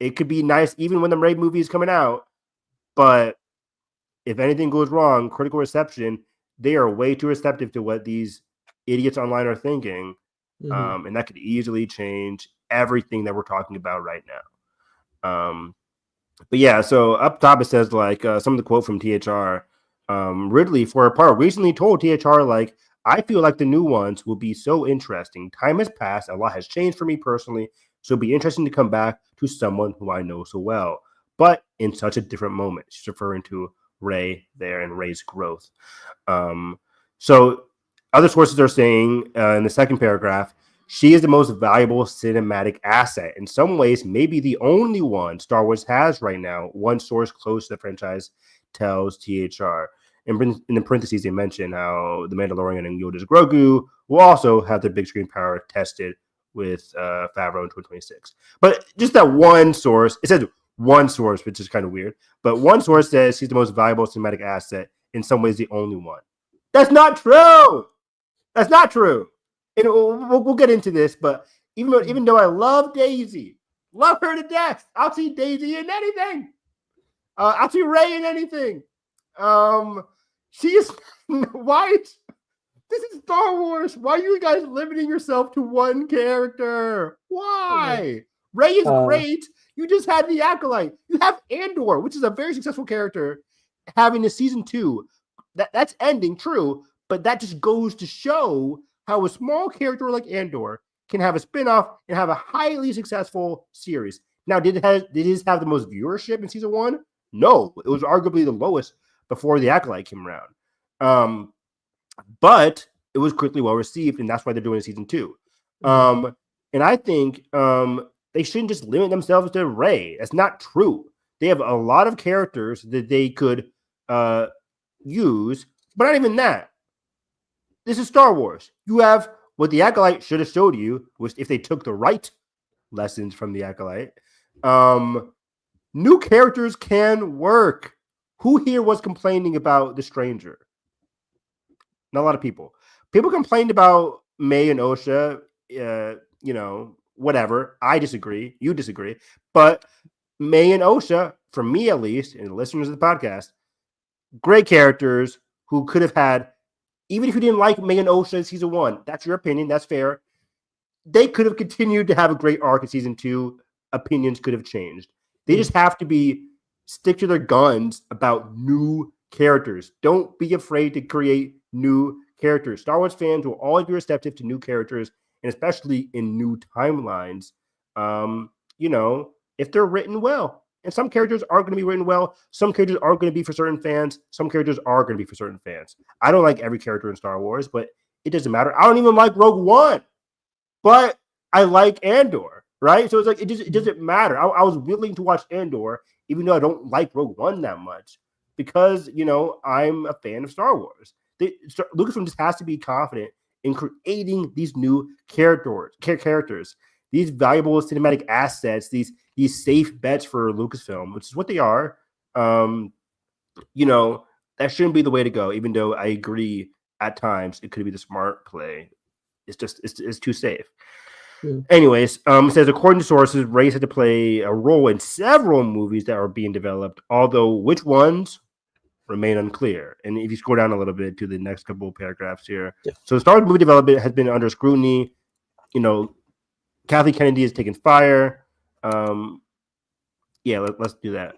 It could be nice even when the Rey movie is coming out. But if anything goes wrong, critical reception, they are way too receptive to what these idiots online are thinking. And that could easily change everything that we're talking about right now. But yeah, so up top it says like some of the quote from THR. Ridley, for a part, recently told THR, like, I feel like the new ones will be so interesting. Time has passed. A lot has changed for me personally. So it'll be interesting to come back to someone who I know so well, but in such a different moment. She's referring to Rey there and Rey's growth. So other sources are saying in the second paragraph, she is the most valuable cinematic asset. In some ways, maybe the only one Star Wars has right now. One source close to the franchise tells THR. In the parentheses, they mention how the Mandalorian and Yoda's Grogu will also have their big screen power tested with Favreau in 2026. But just that one source, it says one source, which is kind of weird. But one source says she's the most valuable cinematic asset. In some ways, the only one. That's not true. That's not true. And we'll get into this, but even though I love Daisy, love her to death, I'll see Daisy in anything. I'll see Rey in anything. She is why? This is Star Wars. Why are you guys limiting yourself to one character? Why? Rey is great. You just had the Acolyte. You have Andor, which is a very successful character, having a season 2. That's ending, true, but that just goes to show how a small character like Andor can have a spinoff and have a highly successful series. Now, did it have the most viewership in season 1? No, it was arguably the lowest before the Acolyte came around. But it was quickly well received, and that's why they're doing season 2. And I think they shouldn't just limit themselves to Rey. That's not true. They have a lot of characters that they could use, but not even that. This is Star Wars. You have what the Acolyte should have showed you, was if they took the right lessons from the Acolyte. New characters can work. Who here was complaining about The Stranger? Not a lot of people. People complained about May and Osha, whatever. I disagree. You disagree. But May and Osha, for me at least, and the listeners of the podcast, great characters who could have had, even if you didn't like May and Osha in season 1, that's your opinion, that's fair. They could have continued to have a great arc in season 2. Opinions could have changed. They just have to stick to their guns about new characters. Don't be afraid to create new characters. Star Wars fans will always be receptive to new characters, and especially in new timelines, if they're written well. And some characters aren't going to be written well. Some characters aren't going to be for certain fans. Some characters are going to be for certain fans. I don't like every character in Star Wars, but it doesn't matter. I don't even like Rogue One, but I like Andor, right? So it's like, it doesn't matter. I was willing to watch Andor, even though I don't like Rogue One that much, because, I'm a fan of Star Wars. Lucasfilm just has to be confident in creating these new characters, these valuable cinematic assets, these safe bets for Lucasfilm, which is what they are. That shouldn't be the way to go, even though I agree at times it could be the smart play. It's too safe. Anyways, it says, according to sources, Rey had to play a role in several movies that are being developed, although which ones remain unclear. And if you scroll down a little bit to the next couple of paragraphs here. Yeah. So Star Wars movie development has been under scrutiny. Kathleen Kennedy has taken fire. Let's do that.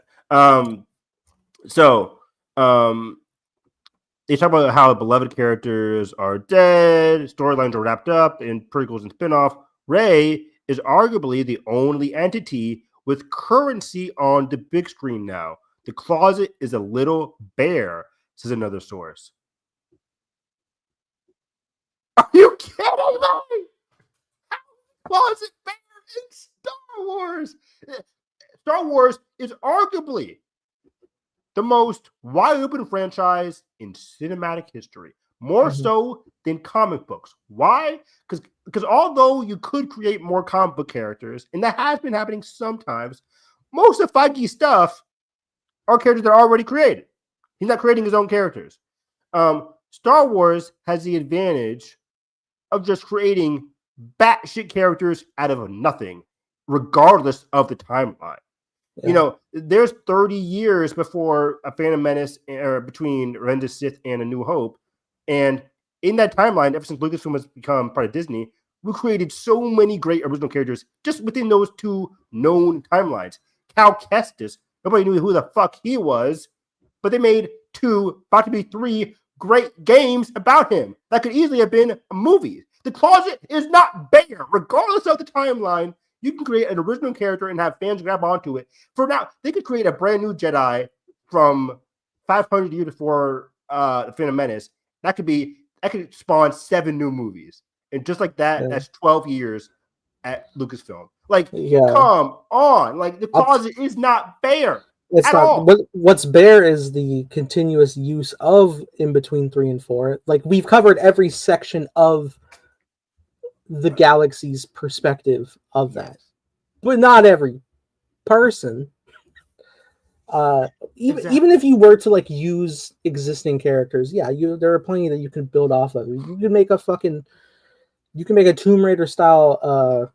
They talk about how beloved characters are dead, storylines are wrapped up in prequels and spinoff. Rey is arguably the only entity with currency on the big screen now. The closet is a little bare, says another source. Are you kidding me? Closet bare in Star Wars. Star Wars is arguably the most wide open franchise in cinematic history, more so than comic books. Why? Because although you could create more comic book characters, and that has been happening sometimes, most of Feige's stuff are characters that are already created. He's not creating his own characters. Star Wars has the advantage of just creating batshit characters out of nothing, regardless of the timeline. Yeah. You know, there's 30 years before A Phantom Menace, or between Revenge of the Sith and A New Hope. And in that timeline, ever since Lucasfilm has become part of Disney, we created so many great original characters just within those two known timelines. Cal Kestis, nobody knew who the fuck he was, but they made 2, about to be 3 great games about him. That could easily have been a movie. The closet is not bare. Regardless of the timeline, you can create an original character and have fans grab onto it. For now, they could create a brand new Jedi from 500 years before The Phantom Menace. That could spawn 7 new movies. And just like that, that's 12 years at Lucasfilm. Like, come on. Like, the closet is not bare. It's not all. What's bare is the continuous use of in between 3 and 4. Like, we've covered every section of the galaxy's perspective of that, but not every person. Even if you were to like use existing characters, there are plenty that you can build off of. You can make a Tomb Raider style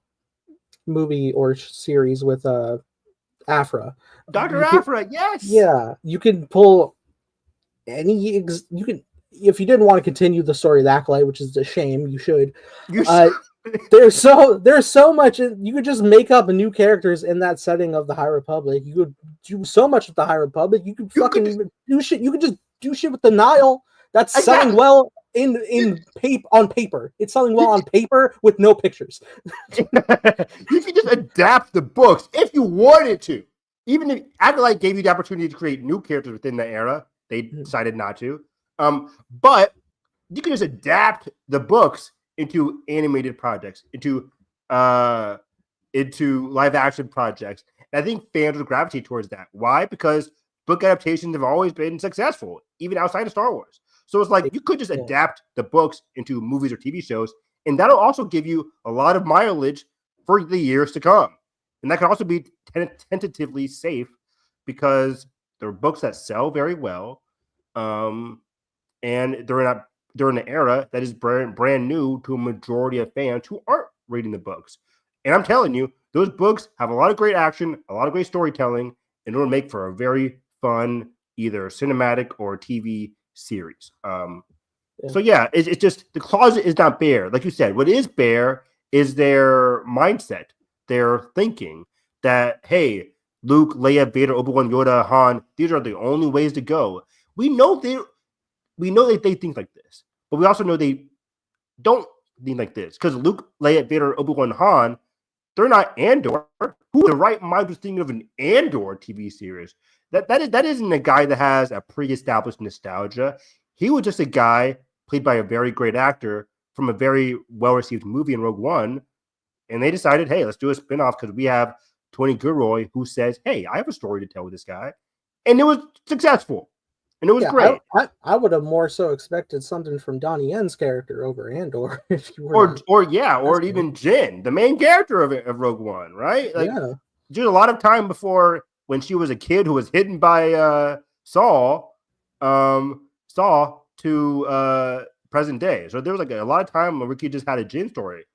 movie or series with Afra. Dr. Afra, yes. Yeah, you can pull any. You can, if you didn't want to continue the story of the Acolyte, which is a shame. You should. There's so much. You could just make up new characters in that setting of the High Republic. You could do so much with the High Republic. You could do shit. You could just do shit with the Nile. That's selling well on paper. It's selling well on paper with no pictures. You can just adapt the books if you wanted to. Even if Acolyte gave you the opportunity to create new characters within the era, they decided not to. But you can just adapt the books into animated projects, into live action projects. And I think fans will gravitate towards that. Why? Because book adaptations have always been successful, even outside of Star Wars. So it's like you could just adapt the books into movies or TV shows, and that'll also give you a lot of mileage for the years to come. And that can also be tentatively safe because they're books that sell very well, and they're in an era that is brand new to a majority of fans who aren't reading the books. And I'm telling you, those books have a lot of great action, a lot of great storytelling, and it'll make for a very fun either cinematic or TV series. So it's just the closet is not bare. Like you said, what is bare is their mindset, their thinking that, hey, Luke, Leia, Vader, Obi-Wan, Yoda, Han, these are the only ways to go. We know that they think like this, but we also know they don't think like this because Luke, Leia, Vader, Obi-Wan, Han, they're not Andor. Who in the right mind was thinking of an Andor TV series? That isn't a guy that has a pre-established nostalgia. He was just a guy played by a very great actor from a very well-received movie in Rogue One, and they decided, hey, let's do a spinoff because we have Tony Gilroy who says, hey, I have a story to tell with this guy, and it was successful. And it was great. I would have more so expected something from Donnie Yen's character over Andor. If you were or even Jyn, the main character of Rogue One, right? Like, just a lot of time before when she was a kid who was hidden by Saul to present day. So there was like a lot of time where we could just had a Jyn story.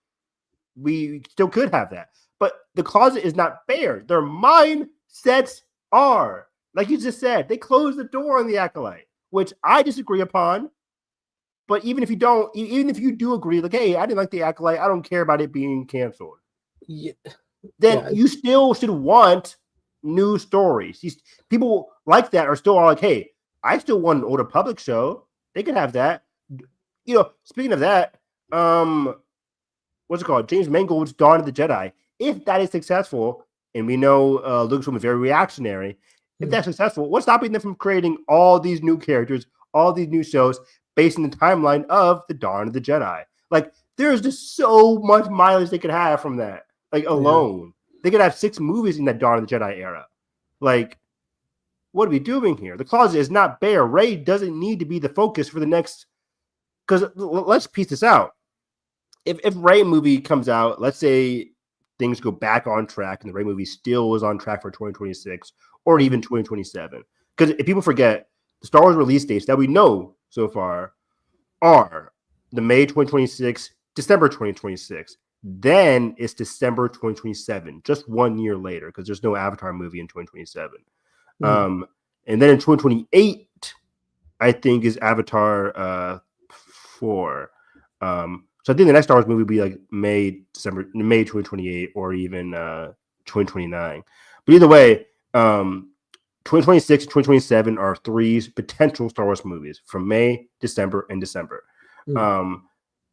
We still could have that. But the closet is not bare. Their mindsets are. Like you just said, they closed the door on the Acolyte, which I disagree upon. But even if you don't, even if you do agree, like, hey, I didn't like the Acolyte, I don't care about it being canceled. Then you still should want new stories. People like that are still all like, hey, I still want an Old Republic show. They can have that. You know, speaking of that, what's it called? James Mangold's Dawn of the Jedi. If that is successful, and we know Lucasfilm is very reactionary, if that's successful, what's stopping them from creating all these new characters, all these new shows based on the timeline of the Dawn of the Jedi? Like, there's just so much mileage they could have from that. Like, alone. They could have 6 movies in that Dawn of the Jedi era. Like, what are we doing here? The closet is not bare. Rey doesn't need to be the focus for the next. Because let's piece this out. If Rey movie comes out, let's say things go back on track and the Rey movie still is on track for 2026 or even 2027. Because if people forget, the Star Wars release dates that we know so far are the May 2026, December 2026. Then it's December 2027, just 1 year later, because there's no Avatar movie in 2027. And then in 2028, I think is Avatar 4. So I think the next Star Wars movie would be like May 2028, or even 2029. But either way, 2026 and 2027 are 3 potential Star Wars movies from May, December, and December. The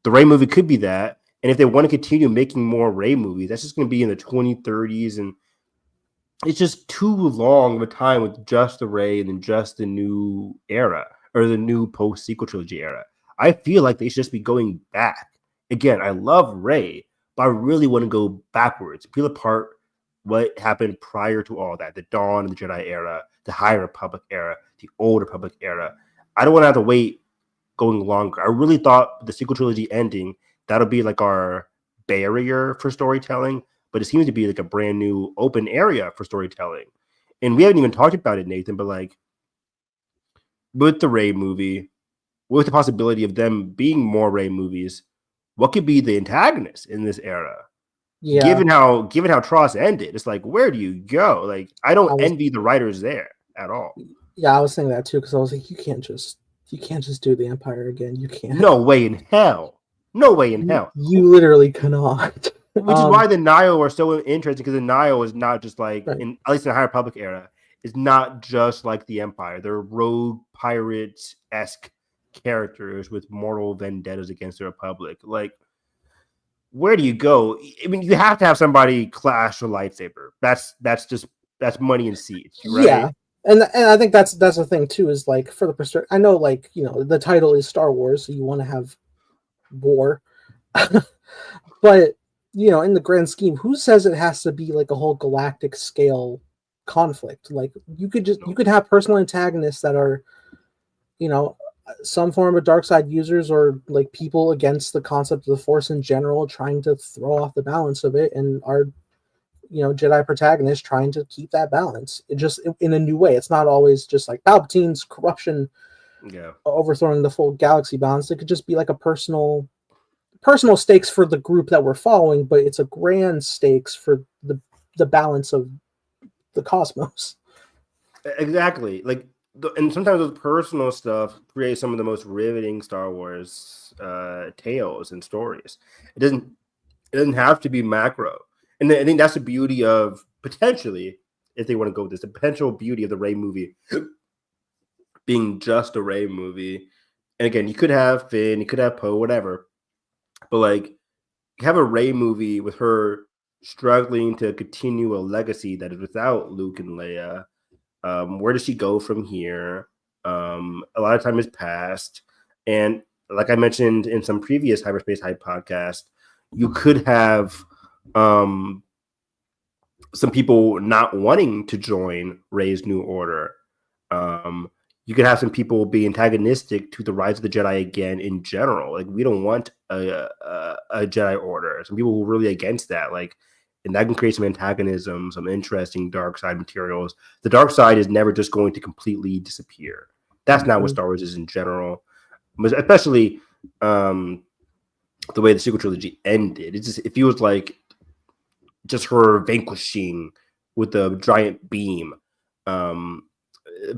Rey movie could be that. And if they want to continue making more Rey movies, that's just going to be in the 2030s. And it's just too long of a time with just the Rey and then just the new era, or the new post-sequel trilogy era. I feel like they should just be going back. Again, I love Rey, but I really want to go backwards, peel apart what happened prior to all that, the dawn of the Jedi era, the High Republic era, the Old Republic era. I don't want to have to wait going longer. I really thought the sequel trilogy ending, that'll be like our barrier for storytelling, but it seems to be like a brand new open area for storytelling. And we haven't even talked about it, Nathan, but like with the Rey movie, with the possibility of them being more Rey movies, what could be the antagonist in this era? Yeah. Given how Tross ended, it's like, where do you go? Like, I don't envy the writers there at all. Yeah, I was saying that too, because I was like, you can't just do the Empire again. You can't. No way in hell. No way in hell. You literally cannot. Which is why the Nihil are so interesting, because the Nihil is not just like, Right. at least in the High Republic era, is not just like the Empire. They're rogue pirates-esque characters with moral vendettas against the Republic. Like, where do you go? I mean, you have to have somebody clash a lightsaber. That's money and seats, right? Yeah, and I think that's the thing too, is like, for the perspective. I know, like, you know, the title is Star Wars, so you want to have war, but you know, in the grand scheme, who says it has to be like a whole galactic scale conflict? Like, you could have personal antagonists that are, you know, some form of dark side users, or like people against the concept of the Force in general, trying to throw off the balance of it, and are, you know, Jedi protagonists trying to keep that balance. It just in a new way. It's not always just like Palpatine's corruption, overthrowing the full galaxy balance. It could just be like a personal stakes for the group that we're following, but it's a grand stakes for the balance of the cosmos. Exactly. Like, and sometimes those personal stuff create some of the most riveting Star Wars tales and stories. It doesn't have to be macro. And I think that's the beauty of, potentially, if they want to go with this, the potential beauty of the Rey movie being just a Rey movie. And again, you could have Finn, you could have Poe, whatever. But like, you have a Rey movie with her struggling to continue a legacy that is without Luke and Leia. Where does she go from here? A lot of time has passed. And like I mentioned in some previous Hyperspace Hype podcast, you could have some people not wanting to join Rey's New Order. You could have some people be antagonistic to the Rise of the Jedi again in general. Like, we don't want a Jedi Order. Some people who are really against that. Like, and that can create some antagonism, some interesting dark side materials. The dark side is never just going to completely disappear. That's not what Star Wars is in general. But especially the way the sequel trilogy ended. It feels like just her vanquishing with a giant beam.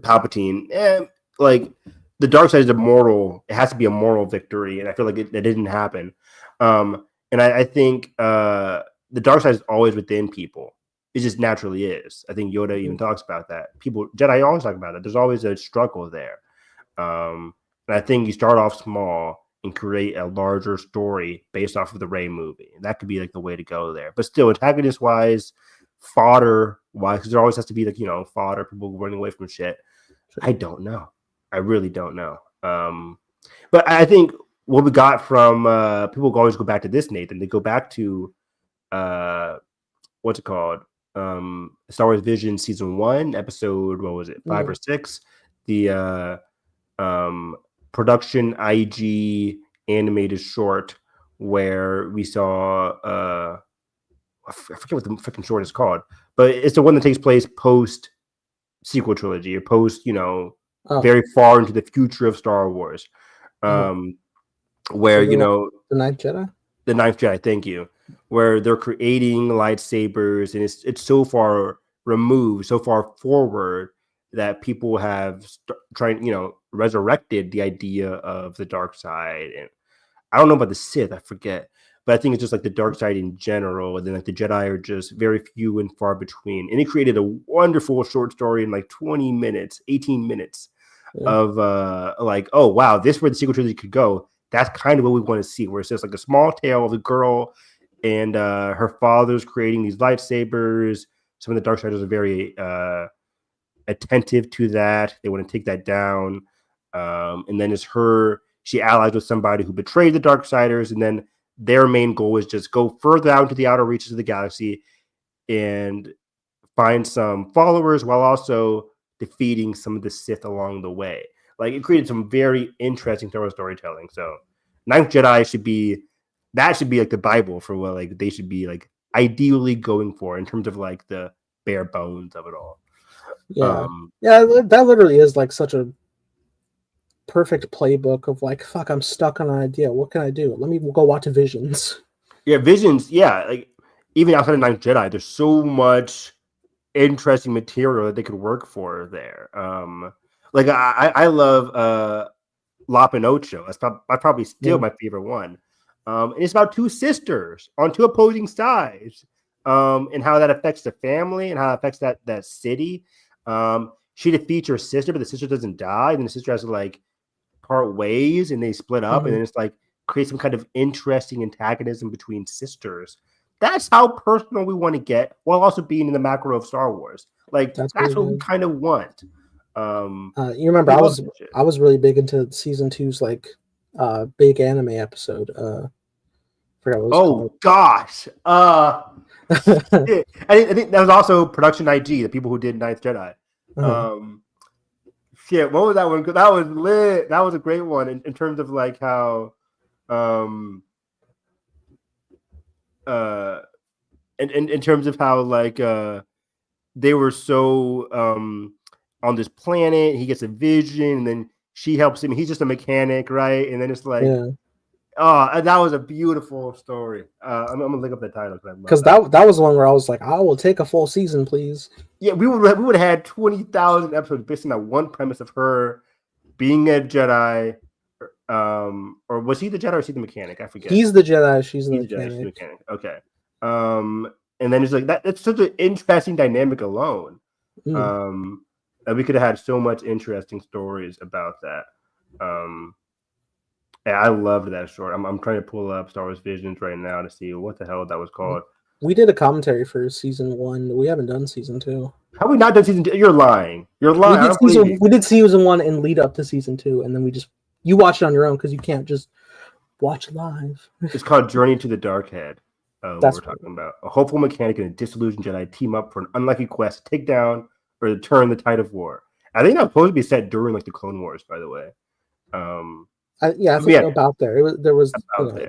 Palpatine. Like, the dark side is immoral. It has to be a moral victory. And I feel like that didn't happen. And I think the dark side is always within people. It just naturally is. I think Yoda even talks about that. Jedi always talk about it. There's always a struggle there. And I think you start off small and create a larger story based off of the Rey movie. And that could be like the way to go there. But still, antagonist wise, fodder wise, because there always has to be, like, you know, fodder, people running away from shit. I don't know. I really don't know. But I think what we got from people always go back to this, Nathan. They go back to what's it called? Star Wars Vision Season 1, episode, what was it, 5 or 6? The production IG animated short where we saw I forget what the freaking short is called, but it's the one that takes place post sequel trilogy or post, very far into the future of Star Wars. Where, The Ninth Jedi? The Ninth Jedi, thank you. Where they're creating lightsabers, and it's so far removed, so far forward that people have resurrected the idea of the dark side. And I don't know about the Sith, I forget. But I think it's just like the dark side in general. And then like the Jedi are just very few and far between. And it created a wonderful short story in like 20 minutes, 18 minutes of like, oh, wow, this is where the sequel trilogy could go. That's kind of what we want to see, where it's just like a small tale of a girl and her father's creating these lightsabers. Some of the Darksiders are very attentive to that. They want to take that down. And then it's she allies with somebody who betrayed the Darksiders, and then their main goal is just go further out into the outer reaches of the galaxy and find some followers while also defeating some of the Sith along the way. Like, it created some very interesting Star Wars storytelling. So Ninth Jedi should be like the Bible for what like they should be like ideally going for in terms of like the bare bones of it all. That literally is like such a perfect playbook of like, fuck, I'm stuck on an idea. What can I do? Let me go watch Visions. Yeah, Visions. Yeah, like even outside of Ninth Jedi, there's so much interesting material that they could work for there. Like I love La Pinocho. That's probably still my favorite one. And it's about two sisters on two opposing sides, and how that affects the family and how it affects that city. She defeats her sister, but the sister doesn't die. Then the sister has to like part ways, and they split up, and then it's like create some kind of interesting antagonism between sisters. That's how personal we want to get, while also being in the macro of Star Wars. Like that's what we kind of want. You remember I was really big into season 2's like big anime episode. Forgot what it was called. Gosh. I think that was also production IG, the people who did Ninth Jedi. What was that one? That was lit. That was a great one in terms of like how in terms of how like they were so on this planet. He gets a vision, and then she helps him. He's just a mechanic, right? And then it's like, that was a beautiful story. I'm gonna look up the title because that was the one where I was like, I will take a full season, please. Yeah, we would have had 20,000 episodes based on that one premise of her being a Jedi. Or was he the Jedi or was he the mechanic? I forget. He's the Jedi. She's the mechanic. Okay. And then it's like that. It's such an interesting dynamic alone. And we could have had so much interesting stories about that. Yeah, I loved that short. I'm trying to pull up Star Wars Visions right now to see what the hell that was called. We did a commentary for season 1. We haven't done season 2. How have we not done season 2? You're lying. You're lying. We did season 1 and lead up to season 2, and then you watched it on your own because you can't just watch live. It's called Journey to the Dark Head. That's what we're talking about. A hopeful mechanic and a disillusioned Jedi team up for an unlucky quest to take down or to turn the tide of war. I think that's supposed to be set during like the Clone Wars, by the way. I think about there.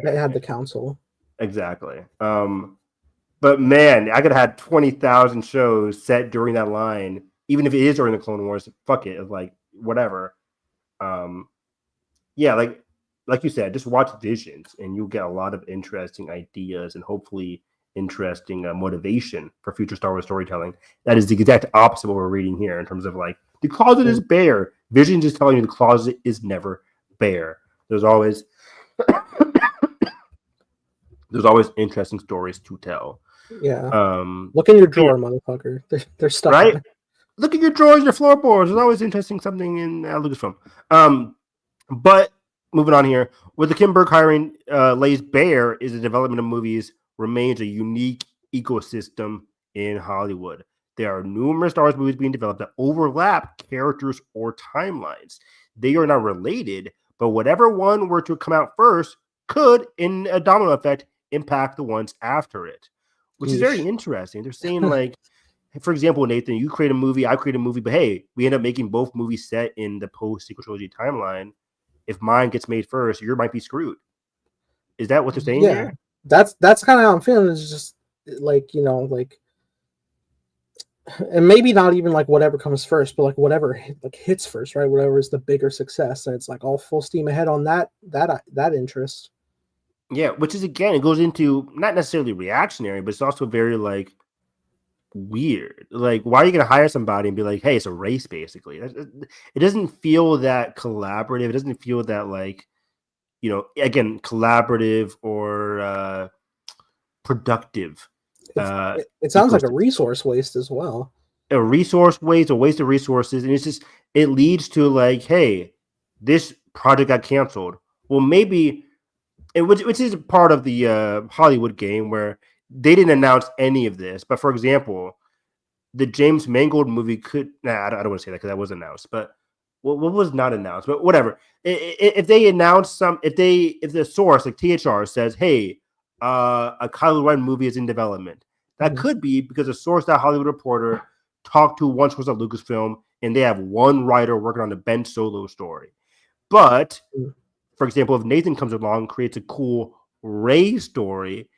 They had the council. Exactly. But man, I could have had 20,000 shows set during that line, even if it is during the Clone Wars. Fuck it, it's like whatever. Yeah, like you said, just watch Visions, and you'll get a lot of interesting ideas and hopefully interesting motivation for future Star Wars storytelling. That is the exact opposite of what we're reading here in terms of like the closet is bare. Visions is telling you the closet is never bare. There's always interesting stories to tell. Yeah. Look in your drawer, motherfucker. They're stuck. Right? Look at your drawers, your floorboards. There's always interesting something in Lucasfilm. But moving on here, what the Kim Burke hiring lays bare is the development of movies remains a unique ecosystem in Hollywood. There are numerous Star Wars movies being developed that overlap characters or timelines. They are not related, but whatever one were to come out first could, in a domino effect, impact the ones after it. which is very Yeesh. interesting. They're saying like, for example, Nathan, you create a movie, I create a movie, but hey, we end up making both movies set in the post-sequel trilogy timeline. If mine gets made first, yours might be screwed. Is that what they're saying Yeah, here? that's kind of how I'm feeling. It's just like, you know, like, and maybe not even like whatever comes first, but like whatever like hits first, right? Whatever is the bigger success, and it's like all full steam ahead on that interest. Yeah, which is again, it goes into not necessarily reactionary, but it's also very like weird. Like, why are you going to hire somebody and be like, "Hey, it's a race," basically? It doesn't feel that collaborative. It doesn't feel that like, you know, again, collaborative or productive. It sounds like a resource waste as well. A resource waste, a waste of resources, and it's just it leads to like, hey, this project got canceled. Well, maybe, which is part of the Hollywood game where they didn't announce any of this. But for example, the James Mangold movie could. Nah, I don't want to say that because that was announced. But what was not announced? But whatever. If they announce if the source like THR says, hey, a Kylo Ren movie is in development, that could be because a source, that Hollywood Reporter, talked to one source at Lucasfilm, and they have one writer working on the Ben Solo story. But for example, if Nathan comes along, creates a cool Rey story,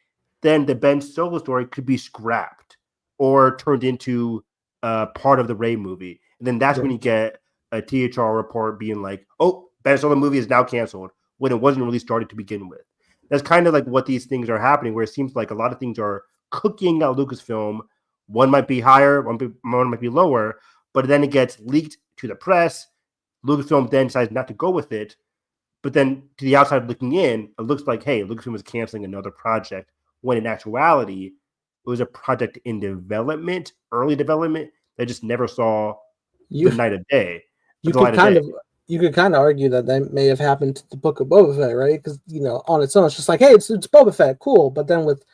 then the Ben Solo story could be scrapped or turned into part of the Rey movie. And then that's when you get a THR report being like, oh, Ben Solo movie is now canceled when it wasn't really started to begin with. That's kind of like what these things are happening, where it seems like a lot of things are cooking at Lucasfilm. One might be higher, one might be lower, but then it gets leaked to the press. Lucasfilm then decides not to go with it. But then to the outside looking in, it looks like, hey, Lucasfilm is canceling another project, when in actuality, it was a project in development, early development, that just never saw the light of day. You could kind of argue that may have happened to the Book of Boba Fett, right? Because, you know, on its own, it's just like, hey, it's Boba Fett, cool. But then with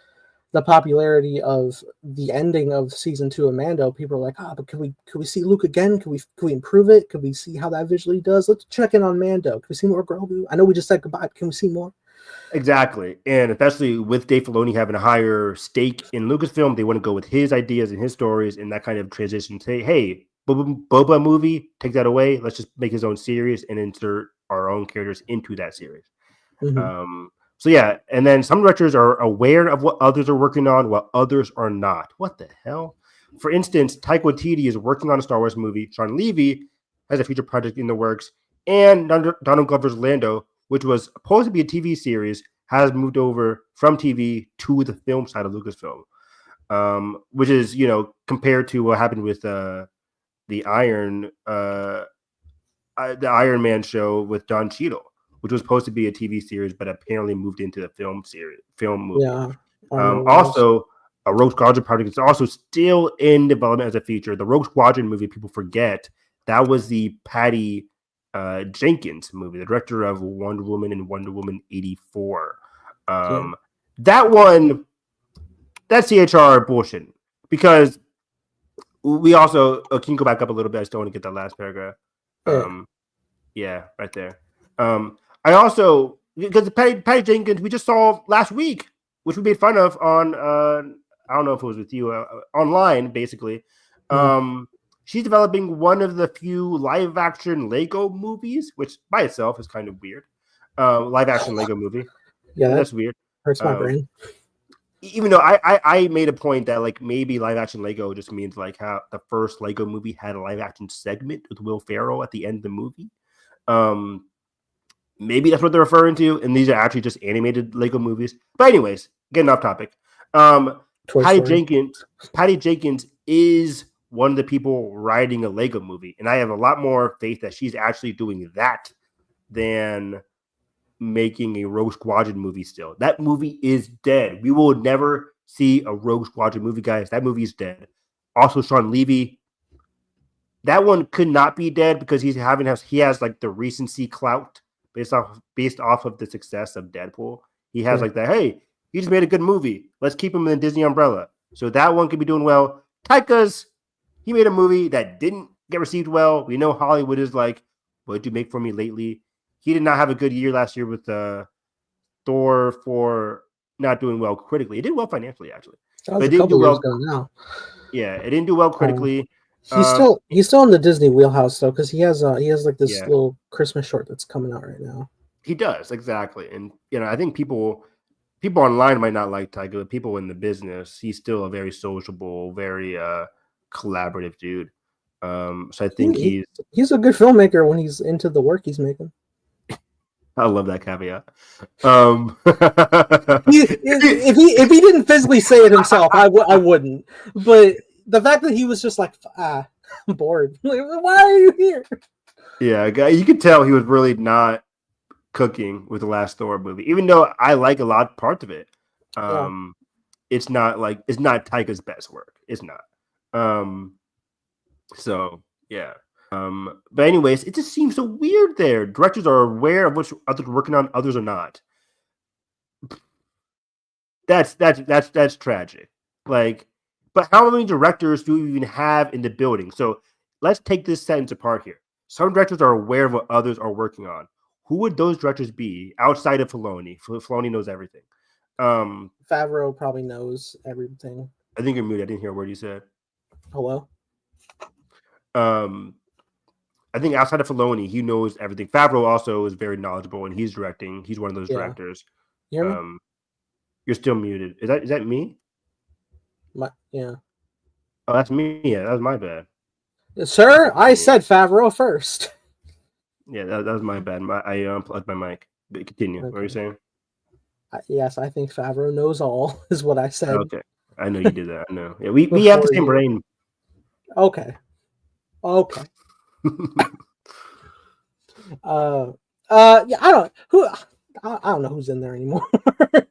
the popularity of the ending of season 2 of Mando, people are like, but could we see Luke again? Could we improve it? Could we see how that visually does? Let's check in on Mando. Can we see more Grogu? I know we just said goodbye, but can we see more? Exactly. And especially with Dave Filoni having a higher stake in Lucasfilm, they want to go with his ideas and his stories, and that kind of transition. Say, hey, Boba movie, take that away. Let's just make his own series and insert our own characters into that series. So yeah, and then some directors are aware of what others are working on, while others are not. What the hell? For instance, Taika Waititi is working on a Star Wars movie. Sean Levy has a future project in the works, and Donald Glover's Lando, which was supposed to be a TV series, has moved over from TV to the film side of Lucasfilm, which is, you know, compared to what happened with the Iron Man show with Don Cheadle, which was supposed to be a TV series, but apparently moved into the film movie. Yeah. Also, a Rogue Squadron project is also still in development as a feature. The Rogue Squadron movie, people forget, that was the Patty Jenkins movie, the director of Wonder Woman and Wonder Woman 84. That one, that's CHR bullshit, because we also can you go back up a little bit? I still want to get that last paragraph. Yeah, right there. I also, because Patty Jenkins we just saw last week, which we made fun of on I don't know if it was with you online, basically. She's developing one of the few live action Lego movies, which by itself is kind of weird. Live action Lego movie. Yeah, that's weird. Hurts my brain. Even though I made a point that like maybe live action Lego just means like how the first Lego movie had a live action segment with Will Ferrell at the end of the movie. Maybe that's what they're referring to, and these are actually just animated Lego movies. But anyways, getting off topic. Patty Jenkins is one of the people writing a Lego movie, and I have a lot more faith that she's actually doing that than making a Rogue Squadron movie still. That movie is dead. We will never see a Rogue Squadron movie, guys. That movie is dead. Also, Sean Levy, that one could not be dead because he has like the recency clout based off of the success of Deadpool. He has like that, hey, he just made a good movie. Let's keep him in the Disney umbrella. So that one could be doing well. Taika's, he made a movie that didn't get received well. We know Hollywood is like, what did you make for me lately? He did not have a good year last year with Thor for not doing well critically. It did well financially, actually. That was But a it didn't couple do years well. ago now. Yeah, it didn't do well critically. He's still in the Disney wheelhouse though, because he has like this Yeah. little Christmas short that's coming out right now. He does, exactly. And I think people online might not like Taika, but people in the business, he's still a very sociable, very collaborative dude. So I think he's a good filmmaker when he's into the work he's making. I love that caveat. If he didn't physically say it himself, I wouldn't. But the fact that he was just like, I'm bored. Like, why are you here? Yeah, you could tell he was really not cooking with the last Thor movie, even though I like a lot of parts of it. It's not Taika's best work. It's not. So yeah. But anyways, it just seems so weird there. Directors are aware of what others are working on, others are not. That's tragic. Like, but how many directors do we even have in the building? So let's take this sentence apart here. Some directors are aware of what others are working on. Who would those directors be outside of Filoni? Filoni knows everything. Favreau probably knows everything. I think you're muted. I didn't hear a word you said. Hello? I think outside of Filoni, he knows everything. Favreau also is very knowledgeable, and he's directing. He's one of those directors. You hear me? You're still muted. Is that me? Yeah. Oh, that's me. Yeah, that was my bad. Sir, I said Favreau first. Yeah, that was my bad. I unplugged my mic. But continue. Okay. What were you saying? Yes, I think Favreau knows all, is what I said. Okay. I know you did that. I know. Yeah, we have the same brain. Okay. Yeah, I don't know who's in there anymore.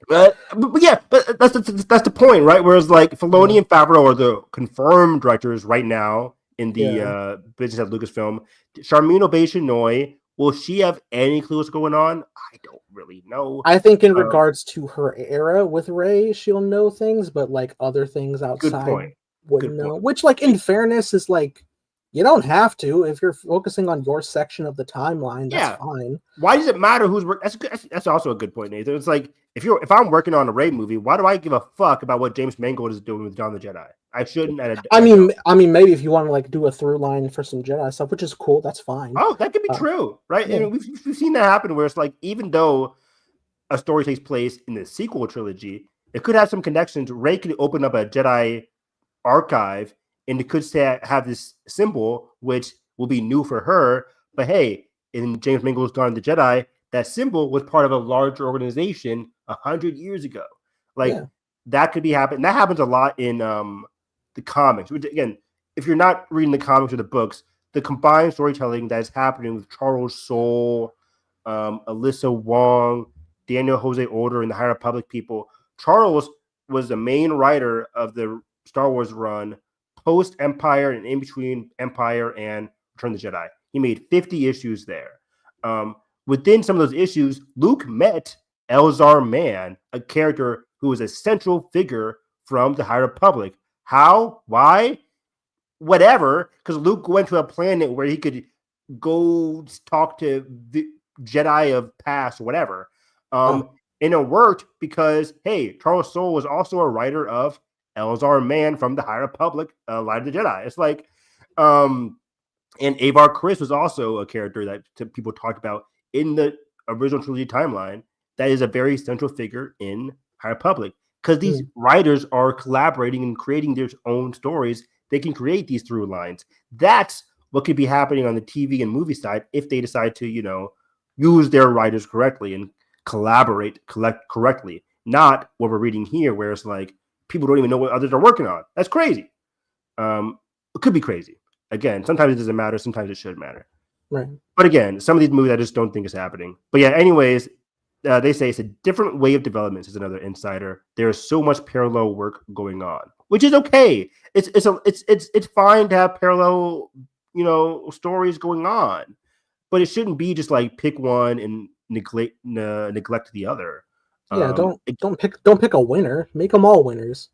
but that's the point, right? Whereas like Filoni and Favreau are the confirmed directors right now in the business at Lucasfilm. Charmin Obaid-Chinoy, will she have any clue what's going on? I don't really know. I think in regards to her era with Rey, she'll know things, but like other things outside wouldn't know. Which, like, in fairness, is like, you don't have to. If you're focusing on your section of the timeline, that's fine. Why does it matter who's working? That's also a good point, Nathan. It's like if I'm working on a Rey movie, why do I give a fuck about what James Mangold is doing with Dawn of the Jedi? I shouldn't. I mean, maybe if you want to like do a through line for some Jedi stuff, which is cool, that's fine. Oh, that could be true, right? Yeah. We've seen that happen where it's like, even though a story takes place in the sequel trilogy, it could have some connections. Rey could open up a Jedi archive, and it could have this symbol, which will be new for her. But hey, in James Mangold's Dawn of the Jedi, that symbol was part of a larger organization 100 years ago. That could be happening. That happens a lot in the comics. Which, again, if you're not reading the comics or the books, the combined storytelling that is happening with Charles Soule, Alyssa Wong, Daniel Jose Older, and the High Republic people. Charles was the main writer of the Star Wars run post Empire and in between Empire and Return of the Jedi. He made 50 issues there. Within some of those issues, Luke met Elzar Mann, a character who was a central figure from the High Republic. How? Why? Whatever. Because Luke went to a planet where he could go talk to the Jedi of past, whatever. And it worked because, hey, Charles Soule was also a writer of Elzar Mann from the High Republic, Light of the Jedi. It's like, and Avar Kriss was also a character that people talked about in the original trilogy timeline. That is a very central figure in High Republic. Because these writers are collaborating and creating their own stories, they can create these through lines. That's what could be happening on the TV and movie side if they decide to, use their writers correctly and collect correctly. Not what we're reading here, where it's like people don't even know what others are working on. That's crazy. It could be crazy. Again, sometimes it doesn't matter. Sometimes it should matter. Right. But again, some of these movies I just don't think is happening. But yeah, anyways, they say it's a different way of development, says another insider. There is so much parallel work going on, which is okay. It's fine to have parallel, stories going on, but it shouldn't be just like pick one and neglect the other. Yeah, don't pick a winner. Make them all winners.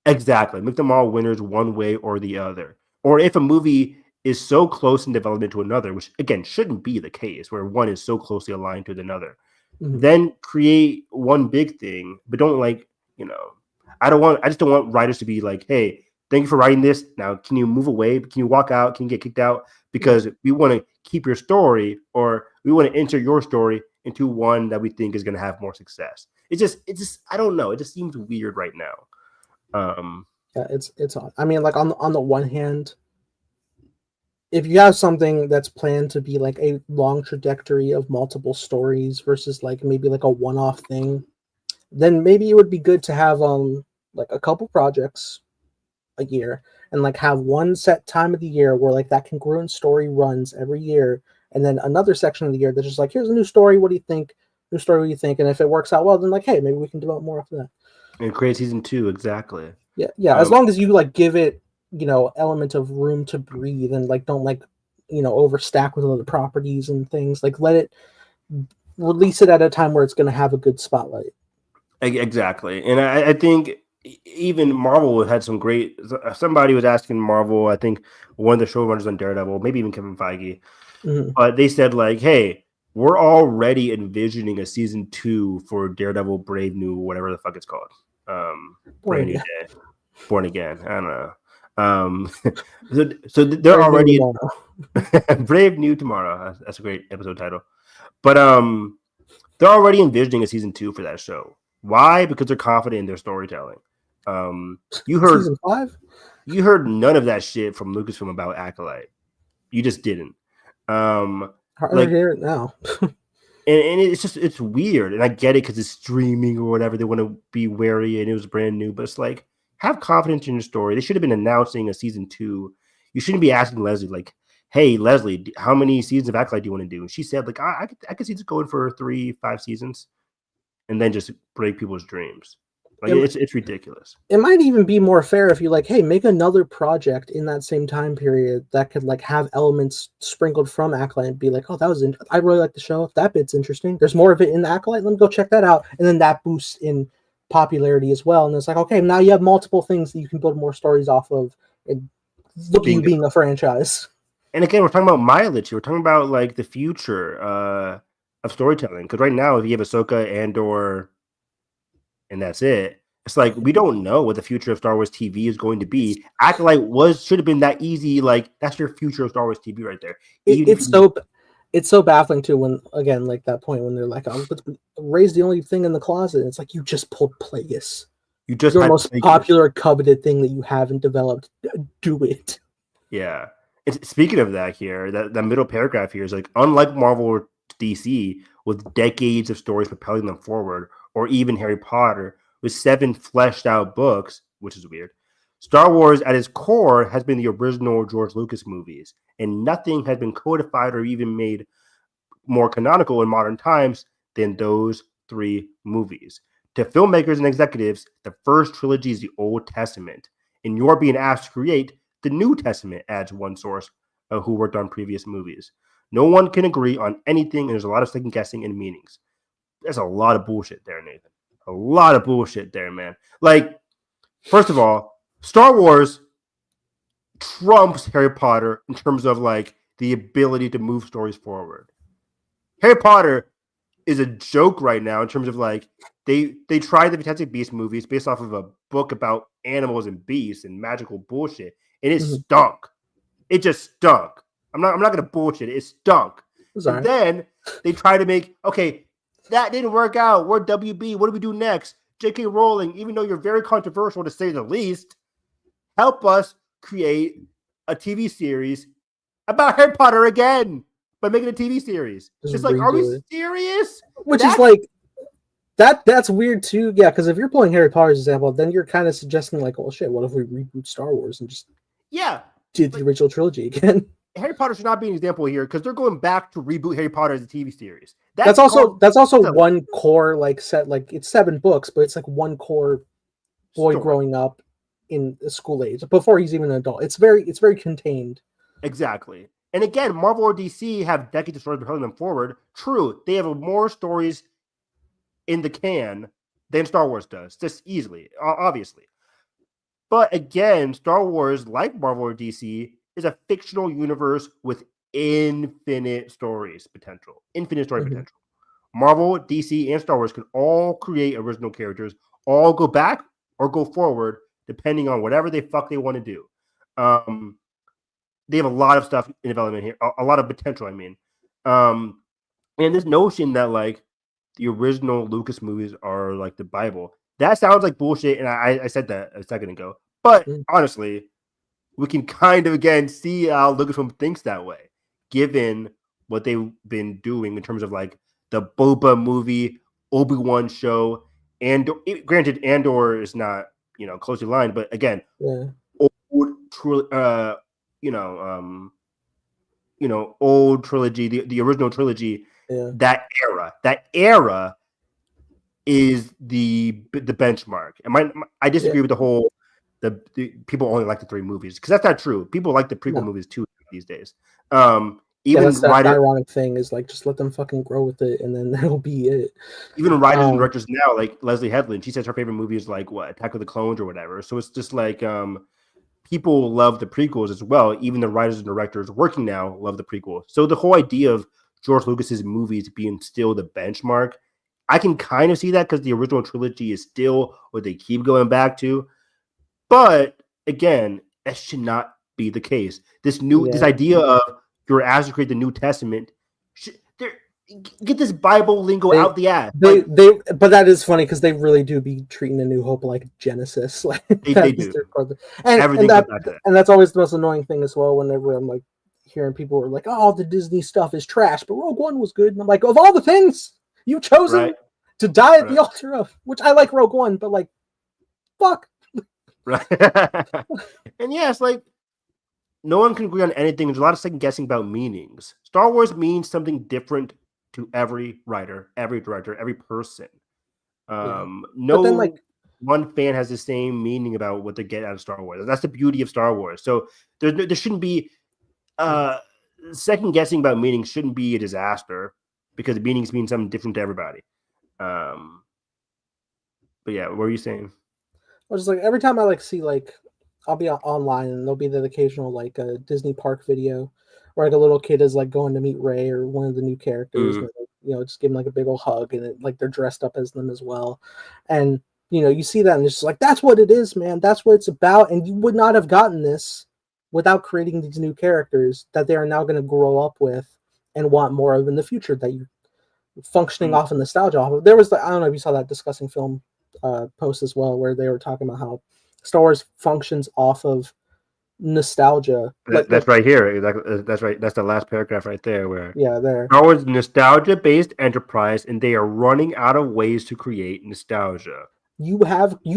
Exactly, make them all winners one way or the other. Or if a movie is so close in development to another, which again shouldn't be the case, where one is so closely aligned to another, then create one big thing, but don't like, I just don't want writers to be like, hey, thank you for writing this. Now, can you move away? Can you walk out? Can you get kicked out? Because we want to keep your story, or we want to enter your story into one that we think is going to have more success. It's just, I don't know. It just seems weird right now. Yeah, it's odd. I mean, like on the one hand, if you have something that's planned to be like a long trajectory of multiple stories versus like maybe like a one-off thing, then maybe it would be good to have like a couple projects a year and like have one set time of the year where like that congruent story runs every year, and then another section of the year that's just like, here's a new story, what do you think? New story, what do you think? And if it works out well, then like, hey, maybe we can develop more after that. And create season 2, exactly. Yeah. As long as you like give it, element of room to breathe, and like don't like, overstack with other properties and things. Like let it release it at a time where it's going to have a good spotlight. Exactly. And I think even Marvel had some great. Somebody was asking Marvel, I think one of the showrunners on Daredevil, maybe even Kevin Feige, but they said like, hey, we're already envisioning a season 2 for Daredevil, Brave New, whatever the fuck it's called. Brand New Day, Born Again. I don't know. So they're already Brave New Tomorrow. That's a great episode title. But they're already envisioning a season 2 for that show. Why? Because they're confident in their storytelling. You heard season 5? You heard none of that shit from Lucasfilm about Acolyte. You just didn't. Hard to hear it now. And it's weird, and I get it because it's streaming or whatever. They want to be wary, and it was brand new. But it's like, have confidence in your story. They should have been announcing a season 2. You shouldn't be asking Leslie like, "Hey, Leslie, how many seasons of Acolyte do you want to do?" And she said like, "I could see this going for 3-5 seasons, and then just break people's dreams." Like it's ridiculous. It might even be more fair if you like, hey, make another project in that same time period that could like have elements sprinkled from Acolyte and be like, oh, I really like the show. That bit's interesting. There's more of it in the Acolyte. Let me go check that out. And then that boosts in popularity as well. And it's like, okay, now you have multiple things that you can build more stories off of. And look at you being a franchise. And again, we're talking about mileage here. We're talking about like the future of storytelling. Because right now, if you have Ahsoka, Andor, and that's it. It's like we don't know what the future of Star Wars TV is going to be. Acolyte should have been that easy. Like that's your future of Star Wars TV right there. It's so baffling too when again like that point when they're like, "Oh, but Rey's the only thing in the closet." It's like you just pulled Plagueis. You just your most popular, coveted thing that you haven't developed. Do it. Yeah. Speaking of that, here that middle paragraph here is like, unlike Marvel or DC with decades of stories propelling them forward, or even Harry Potter with 7 fleshed out books, which is weird. Star Wars at its core has been the original George Lucas movies, and nothing has been codified or even made more canonical in modern times than those 3 movies. To filmmakers and executives, the first trilogy is the Old Testament, and you're being asked to create the New Testament, adds one source who worked on previous movies. No one can agree on anything, and there's a lot of second guessing and meanings. There's a lot of bullshit there, Nathan. A lot of bullshit there, man. Like, first of all, Star Wars trumps Harry Potter in terms of like the ability to move stories forward. Harry Potter is a joke right now in terms of like they tried the Fantastic Beasts movies based off of a book about animals and beasts and magical bullshit, and it stunk. It just stunk. I'm not gonna bullshit it. It stunk. And then they try to make that didn't work out. We're WB. What do we do next? J.K. Rowling, even though you're very controversial to say the least, help us create a TV series about Harry Potter again by making a TV series. Just like, are we serious? Which is like that's weird too. Yeah, because if you're pulling Harry Potter's example, then you're kind of suggesting like, well, shit, what if we reboot Star Wars and just did the original trilogy again? Harry Potter should not be an example here because they're going back to reboot Harry Potter as a TV series. That's also one core like set, like it's 7 books, but it's like one core boy growing up in school age before he's even an adult. It's very contained. Exactly. And again, Marvel or DC have decades of stories propelling them forward. True, they have more stories in the can than Star Wars does, just easily, obviously. But again, Star Wars, like Marvel or DC, is a fictional universe with infinite story potential. Marvel, DC, and Star Wars can all create original characters, all go back or go forward, depending on whatever they want to do. They have a lot of stuff in development here, a lot of potential, I mean. And this notion that, like, the original Lucas movies are like the Bible, that sounds like bullshit, and I said that a second ago. But honestly, we can kind of, again, see how Lucasfilm thinks that way, given what they've been doing in terms of, like, the Boba movie, Obi-Wan show, and granted, Andor is not, closely aligned, but again, old trilogy, the original trilogy, that era is the benchmark. And I disagree with the whole the people only like the 3 movies, because that's not true. People like the prequel movies too these days. Even that's that ironic thing is, like, just let them fucking grow with it, and then that'll be it. Even writers and directors now, like Leslie Headland, she says her favorite movie is like Attack of the Clones or whatever. So it's just like people love the prequels as well. Even the writers and directors working now love the prequel. So the whole idea of George Lucas's movies being still the benchmark, I can kind of see that, because the original trilogy is still what they keep going back to. But again, that should not be the case. This idea of you're asked to create the New Testament, get this Bible lingo out the ass. But that is funny, because they really do be treating A New Hope like Genesis. Like, they do. And that's always the most annoying thing as well. Whenever I'm, like, hearing people are like, "Oh, the Disney stuff is trash, but Rogue One was good," and I'm like, of all the things you've chosen to die at the altar of, which I like Rogue One, but, like, fuck. Right. And yes, like, no one can agree on anything. There's a lot of second guessing about meanings. Star Wars means something different to every writer, every director, every person. One fan has the same meaning about what they get out of Star Wars. That's the beauty of Star Wars. So there shouldn't be second guessing about meanings. Shouldn't be a disaster, because the meanings mean something different to everybody. But yeah, what were you saying? I was just like, every time I, like, see, like, I'll be online and there'll be that occasional, like, a Disney park video where, like, a little kid is, like, going to meet Rey or one of the new characters, and, just give them, like, a big old hug, and like they're dressed up as them as well. And you see that, and it's just like, that's what it is, man. That's what it's about. And you would not have gotten this without creating these new characters that they are now going to grow up with and want more of in the future, that you're functioning off of nostalgia off of. There was, I don't know if you saw that Discussing Film post as well, where they were talking about how Star Wars functions off of nostalgia. That's right here. That's right. That's the last paragraph right there. Where there. Star Wars nostalgia-based enterprise, and they are running out of ways to create nostalgia. You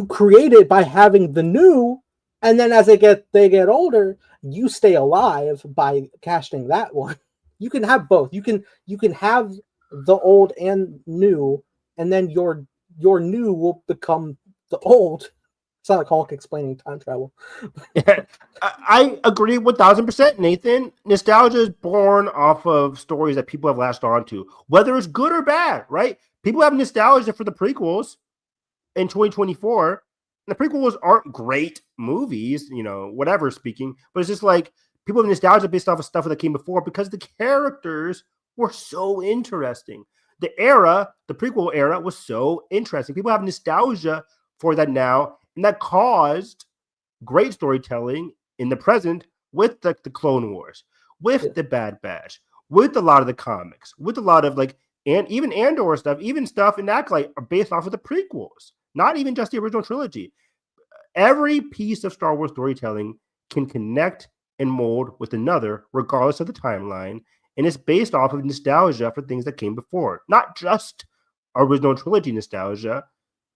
create it by having the new, and then as they get older, you stay alive by casting that one. You can have both. You can have the old and new, and then your new will become the old. It's not like Hulk explaining time travel. I agree 1,000%, Nathan. Nostalgia is born off of stories that people have latched onto, whether it's good or bad, right? People have nostalgia for the prequels in 2024. The prequels aren't great movies, whatever speaking, but it's just like people have nostalgia based off of stuff that came before, because the characters were so interesting. The prequel era was so interesting. People have nostalgia for that now, and that caused great storytelling in the present with the Clone Wars, with the Bad Batch, with a lot of the comics, with a lot of, like, and even Andor stuff, even stuff in Acolyte are based off of the prequels, not even just the original trilogy. Every piece of Star Wars storytelling can connect and mold with another, regardless of the timeline, and it's based off of nostalgia for things that came before, not just original trilogy nostalgia.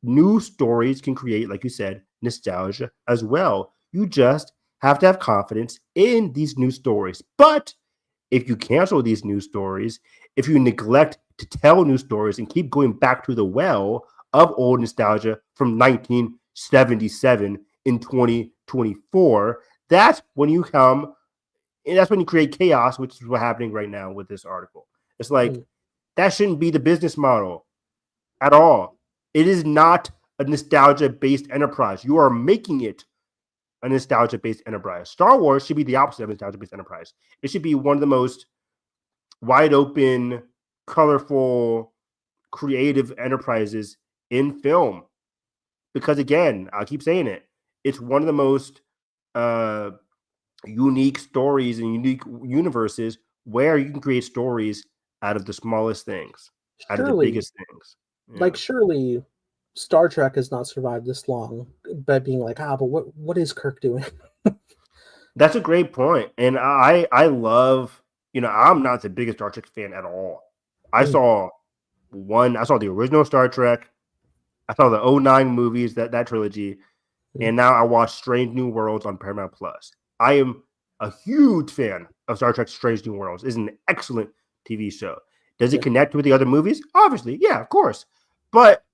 New stories can create, like you said, nostalgia as well. You just have to have confidence in these new stories. But if you cancel these new stories, if you neglect to tell new stories and keep going back to the well of old nostalgia from 1977 in 2024, that's when you come, and that's when you create chaos, which is what's happening right now with this article. It's like, that shouldn't be the business model at all. It is not a nostalgia-based enterprise. You are making it a nostalgia-based enterprise. Star Wars should be the opposite of a nostalgia-based enterprise. It should be one of the most wide-open, colorful, creative enterprises in film. Because again, I keep saying it, it's one of the most unique stories and unique universes where you can create stories out of the smallest things, out of the Surely, biggest things. Yeah. like surely, Star Trek has not survived this long by being like, but what is Kirk doing? That's a great point. And I love, I'm not the biggest Star Trek fan at all. I saw the original Star Trek. I saw the 09 movies, that trilogy. And now I watch Strange New Worlds on Paramount Plus. I am a huge fan of Star Trek Strange New Worlds. It's an excellent TV show. Does it connect with the other movies? Obviously, yeah, of course. But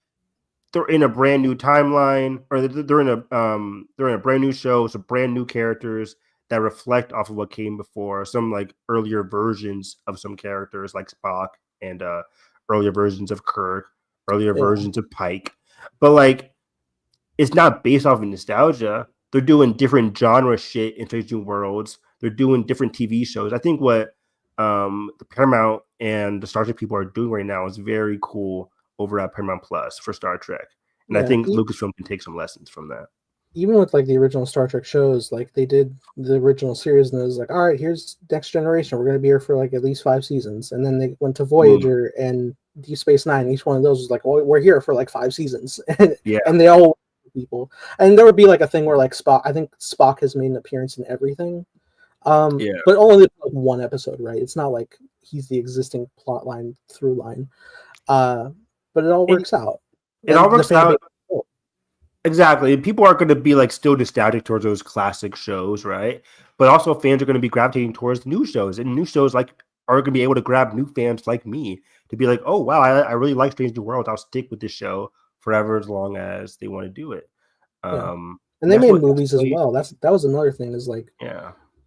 they're in a brand new timeline, or they're in a brand new show, so brand new characters that reflect off of what came before. Some like earlier versions of some characters like Spock, and earlier versions of Kirk, earlier versions of Pike. But like, it's not based off of nostalgia. They're doing different genre shit in Strange New Worlds. They're doing different TV shows. I think what the Paramount and the Star Trek people are doing right now is very cool over at Paramount Plus for Star Trek. And I think Lucasfilm can take some lessons from that. Even with like the original Star Trek shows, like they did the original series, and it was like, all right, here's Next Generation. We're going to be here for like at least 5 seasons. And then they went to Voyager and Deep Space Nine. Each one of those was like, well, we're here for like 5 seasons. And they all people. And there would be like a thing where like Spock, I think Spock has made an appearance in everything. But only like 1 episode, right? It's not like he's the existing plot line through line. But it all works out. It all works out. Exactly. People are going to be like still nostalgic towards those classic shows, right? But also fans are going to be gravitating towards new shows, and new shows like are going to be able to grab new fans like me to be like, oh wow, I really like Strange New Worlds. I'll stick with this show forever as long as they want to do it. And they made movies as well. That was another thing, is like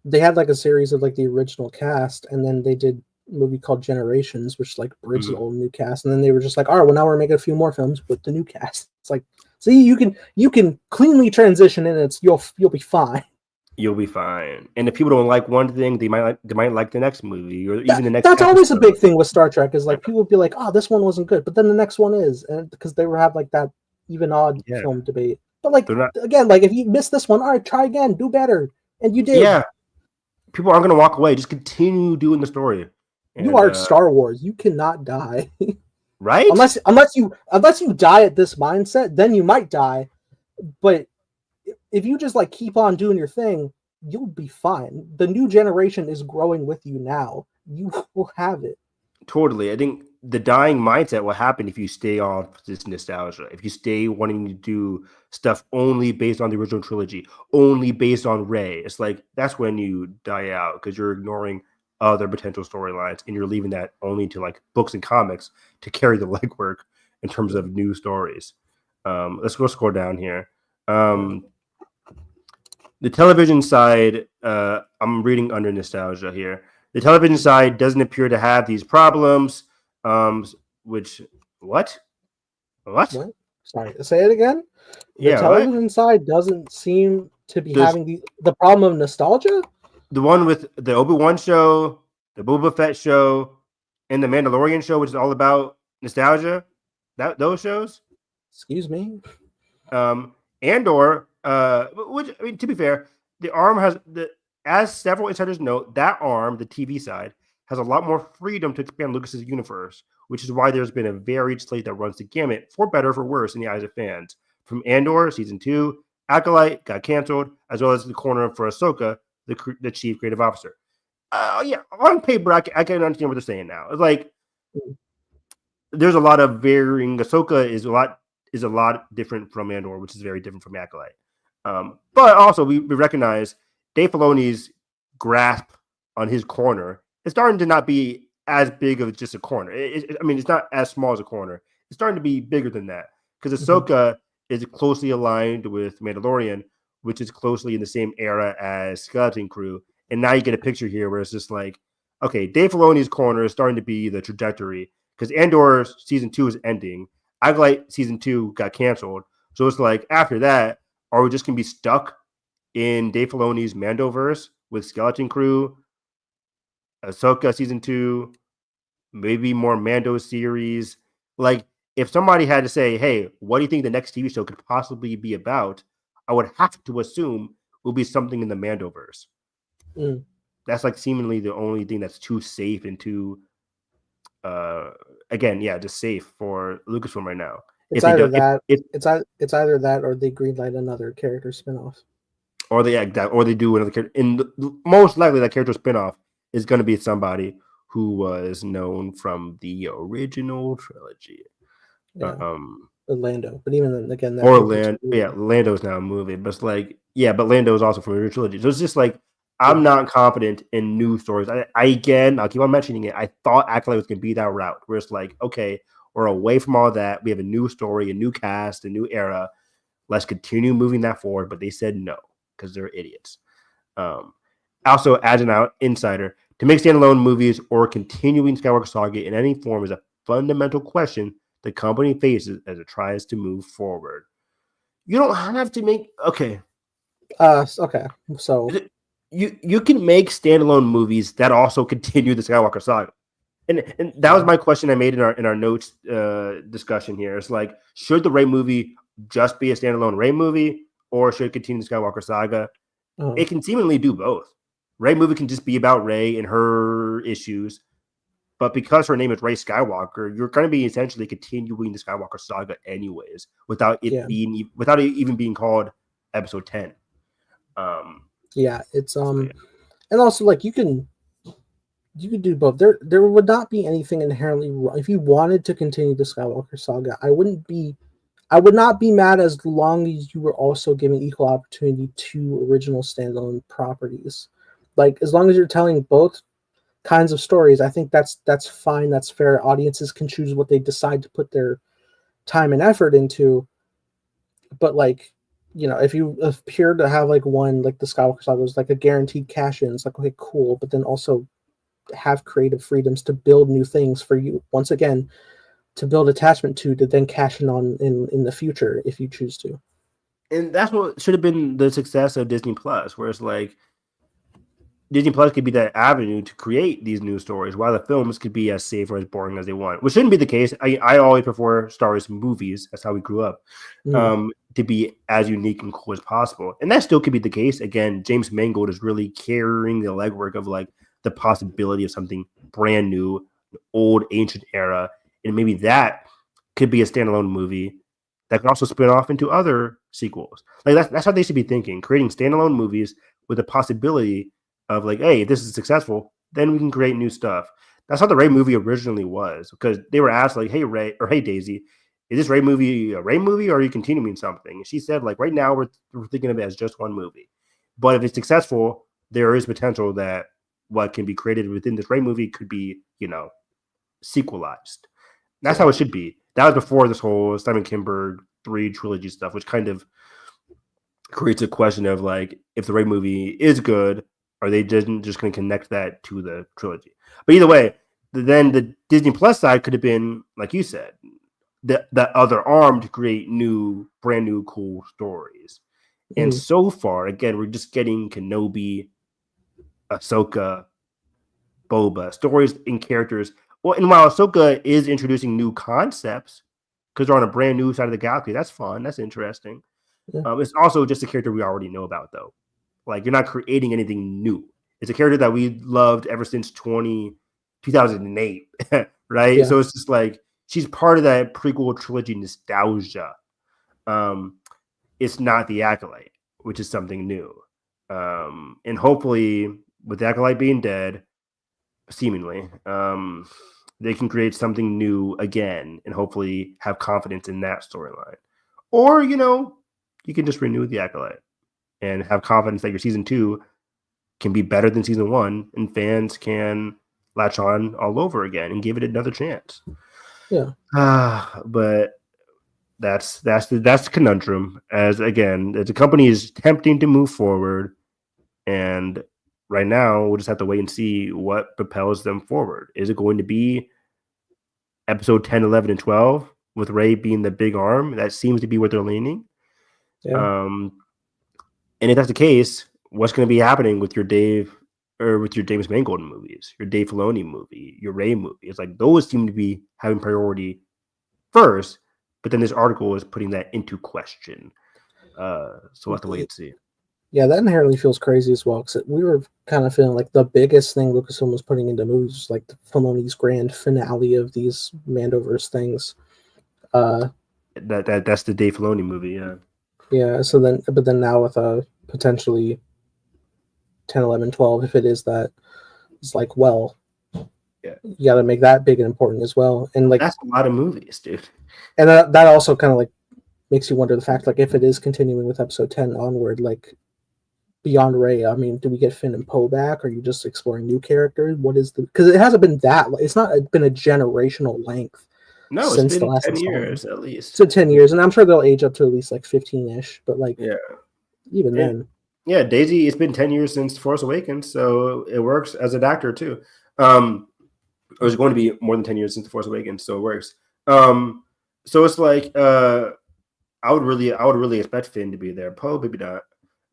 they had like a series of like the original cast, and then they did a movie called Generations, which like bridged the old new cast, and then they were just like, all right, well now we're making a few more films with the new cast. It's like, see, you can cleanly transition, and you'll be fine. You'll be fine. And if people don't like one thing, they might like the next movie, or even the next. That's always a big thing with Star Trek, is like people will be like, oh, this one wasn't good, but then the next one is, and because they have like that even odd film debate. But like again, like if you miss this one, all right, try again, do better, and you did. Yeah, people aren't going to walk away. Just continue doing the story. And, you are Star Wars. You cannot die. Right? Unless you die at this mindset, then you might die. But if you just like keep on doing your thing, you'll be fine. The new generation is growing with you now. You will have it. Totally. I think the dying mindset will happen if you stay on this nostalgia. If you stay wanting to do stuff only based on the original trilogy, only based on Rey, it's like that's when you die out, because you're ignoring other potential storylines, and you're leaving that only to like books and comics to carry the legwork in terms of new stories. Let's go scroll down here. The television side, I'm reading under nostalgia here. The television side doesn't appear to have these problems. Which what? Sorry, say it again. The television side doesn't seem to be having the problem of nostalgia. The one with the Obi-Wan show, the Boba Fett show, and the Mandalorian show, which is all about nostalgia. Those shows. Excuse me. Andor, which I mean, to be fair, the arm as several insiders note, that arm, the TV side, has a lot more freedom to expand Lucas's universe, which is why there's been a varied slate that runs the gamut, for better or for worse, in the eyes of fans. From Andor season 2, Acolyte got canceled, as well as the corner for Ahsoka, the chief creative officer. On paper, I can understand what they're saying now. It's like there's a lot of varying. Ahsoka is a lot different from Andor, which is very different from Acolyte. But also we recognize Dave Filoni's grasp on his corner is starting to not be as big of just a corner. It's not as small as a corner. It's starting to be bigger than that, because Ahsoka is closely aligned with Mandalorian, which is closely in the same era as Skeleton Crew. And now you get a picture here where it's just like, okay, Dave Filoni's corner is starting to be the trajectory, because Andor season 2 is ending. Acolyte season 2 got canceled. So it's like, after that, are we just going to be stuck in Dave Filoni's Mandoverse with Skeleton Crew, Ahsoka season 2, maybe more Mando series? Like, if somebody had to say, hey, what do you think the next TV show could possibly be about? I would have to assume it will be something in the Mandoverse. Mm. That's like seemingly the only thing that's too safe and too, again, yeah, just safe for Lucasfilm right now. It's either that. It's either that or they greenlight another character spinoff. Or they do another character. And most likely that character spinoff is going to be somebody who was known from the original trilogy. Yeah. Lando, but even then, again, Lando's now a movie, but it's like, yeah, but Lando is also from the original trilogy. So it's just like, I'm not confident in new stories. I'll keep on mentioning it. I thought Acolyte was going to be that route, where it's like, okay, we're away from all that. We have a new story, a new cast, a new era. Let's continue moving that forward. But they said no, because they're idiots. Also, as an insider, to make standalone movies or continuing Skywalker Saga in any form is a fundamental question the company faces as it tries to move forward. You don't have to make okay. Okay. So you can make standalone movies that also continue the Skywalker Saga. And that was my question I made in our notes discussion here. It's like, should the Rey movie just be a standalone Rey movie, or should it continue the Skywalker Saga? It can seemingly do both. Rey movie can just be about Rey and her issues, but because her name is Rey Skywalker, you're going to be essentially continuing the Skywalker Saga anyways, without it even being called Episode 10. It's and also like you can do both. There would not be anything inherently wrong if you wanted to continue the Skywalker Saga. I would not be mad as long as you were also giving equal opportunity to original standalone properties. Like, as long as you're telling both kinds of stories, I think that's fine. That's fair. Audiences can choose what they decide to put their time and effort into. But like, if you appear to have like one, like the Skywalker Saga was like a guaranteed cash in, it's like, okay, cool. But then also have creative freedoms to build new things for you. Once again, to build attachment to then cash in on in the future if you choose to. And that's what should have been the success of Disney Plus, where it's like Disney Plus could be that avenue to create these new stories, while the films could be as safe or as boring as they want, which shouldn't be the case. I always prefer Star Wars movies. That's how we grew up, to be as unique and cool as possible. And that still could be the case. Again, James Mangold is really carrying the legwork of like the possibility of something brand new, old, ancient era. And maybe that could be a standalone movie that could also spin off into other sequels. Like that's how they should be thinking, creating standalone movies with the possibility of like, hey, if this is successful, then we can create new stuff. That's how the Rey movie originally was, because they were asked like, hey, Rey, or hey, Daisy, is this Rey movie a Rey movie, or are you continuing something? And she said, like, right now we're thinking of it as just one movie. But if it's successful, there is potential that what can be created within this Rey movie could be, sequelized. That's how it should be. That was before this whole Simon Kinberg 3 trilogy stuff, which kind of creates a question of like, if the Rey movie is good, are they just going to connect that to the trilogy? But either way, then the Disney Plus side could have been, like you said, the other arm to create brand new cool stories. And so far, again, we're just getting Kenobi, Ahsoka, Boba, stories and characters. Well, and while Ahsoka is introducing new concepts, because they're on a brand new side of the galaxy, that's fun. That's interesting. Yeah. It's also just a character we already know about, though. Like, you're not creating anything new. It's a character that we loved ever since 2008, right? Yeah. So it's just like, she's part of that prequel trilogy nostalgia. It's not the Acolyte, which is something new. And hopefully, with the Acolyte being dead, seemingly, they can create something new again and hopefully have confidence in that storyline. Or, you can just renew the Acolyte and have confidence that your season 2 can be better than season 1, and fans can latch on all over again and give it another chance. Yeah. But that's the conundrum. As the company is attempting to move forward, and right now we'll just have to wait and see what propels them forward. Is it going to be episode 10, 11, and 12 with Rey being the big arm? That seems to be where they're leaning. Yeah. And if that's the case, what's going to be happening with your James Mangold movies, your Dave Filoni movie, your Rey movie? It's like those seem to be having priority first, but then this article is putting that into question. So we'll have to wait and see. Yeah, that inherently feels crazy as well, because we were kind of feeling like the biggest thing Lucasfilm was putting into movies was like the Filoni's grand finale of these Mandoverse things. That's the Dave Filoni movie, yeah. Yeah, so then, but then now with a potentially 10, 11, 12, if it is that, it's like, well, yeah, you got to make that big and important as well. And like, that's a lot of movies, dude. And that also kind of like makes you wonder the fact, like, if it is continuing with episode 10 onward, like, beyond Rey, I mean, do we get Finn and Poe back? Are you just exploring new characters? What is the, because it hasn't been that, it's not been a generational length. No, since it's been the last 10 years at least. So 10 years, and I'm sure they'll age up to at least like 15-ish, but like, yeah, even then. Yeah, Daisy, it's been 10 years since Force Awakens, so it works as an actor too. It was going to be more than 10 years since The Force Awakens, so it works. So it's like I would really expect Finn to be there. Poe, maybe not,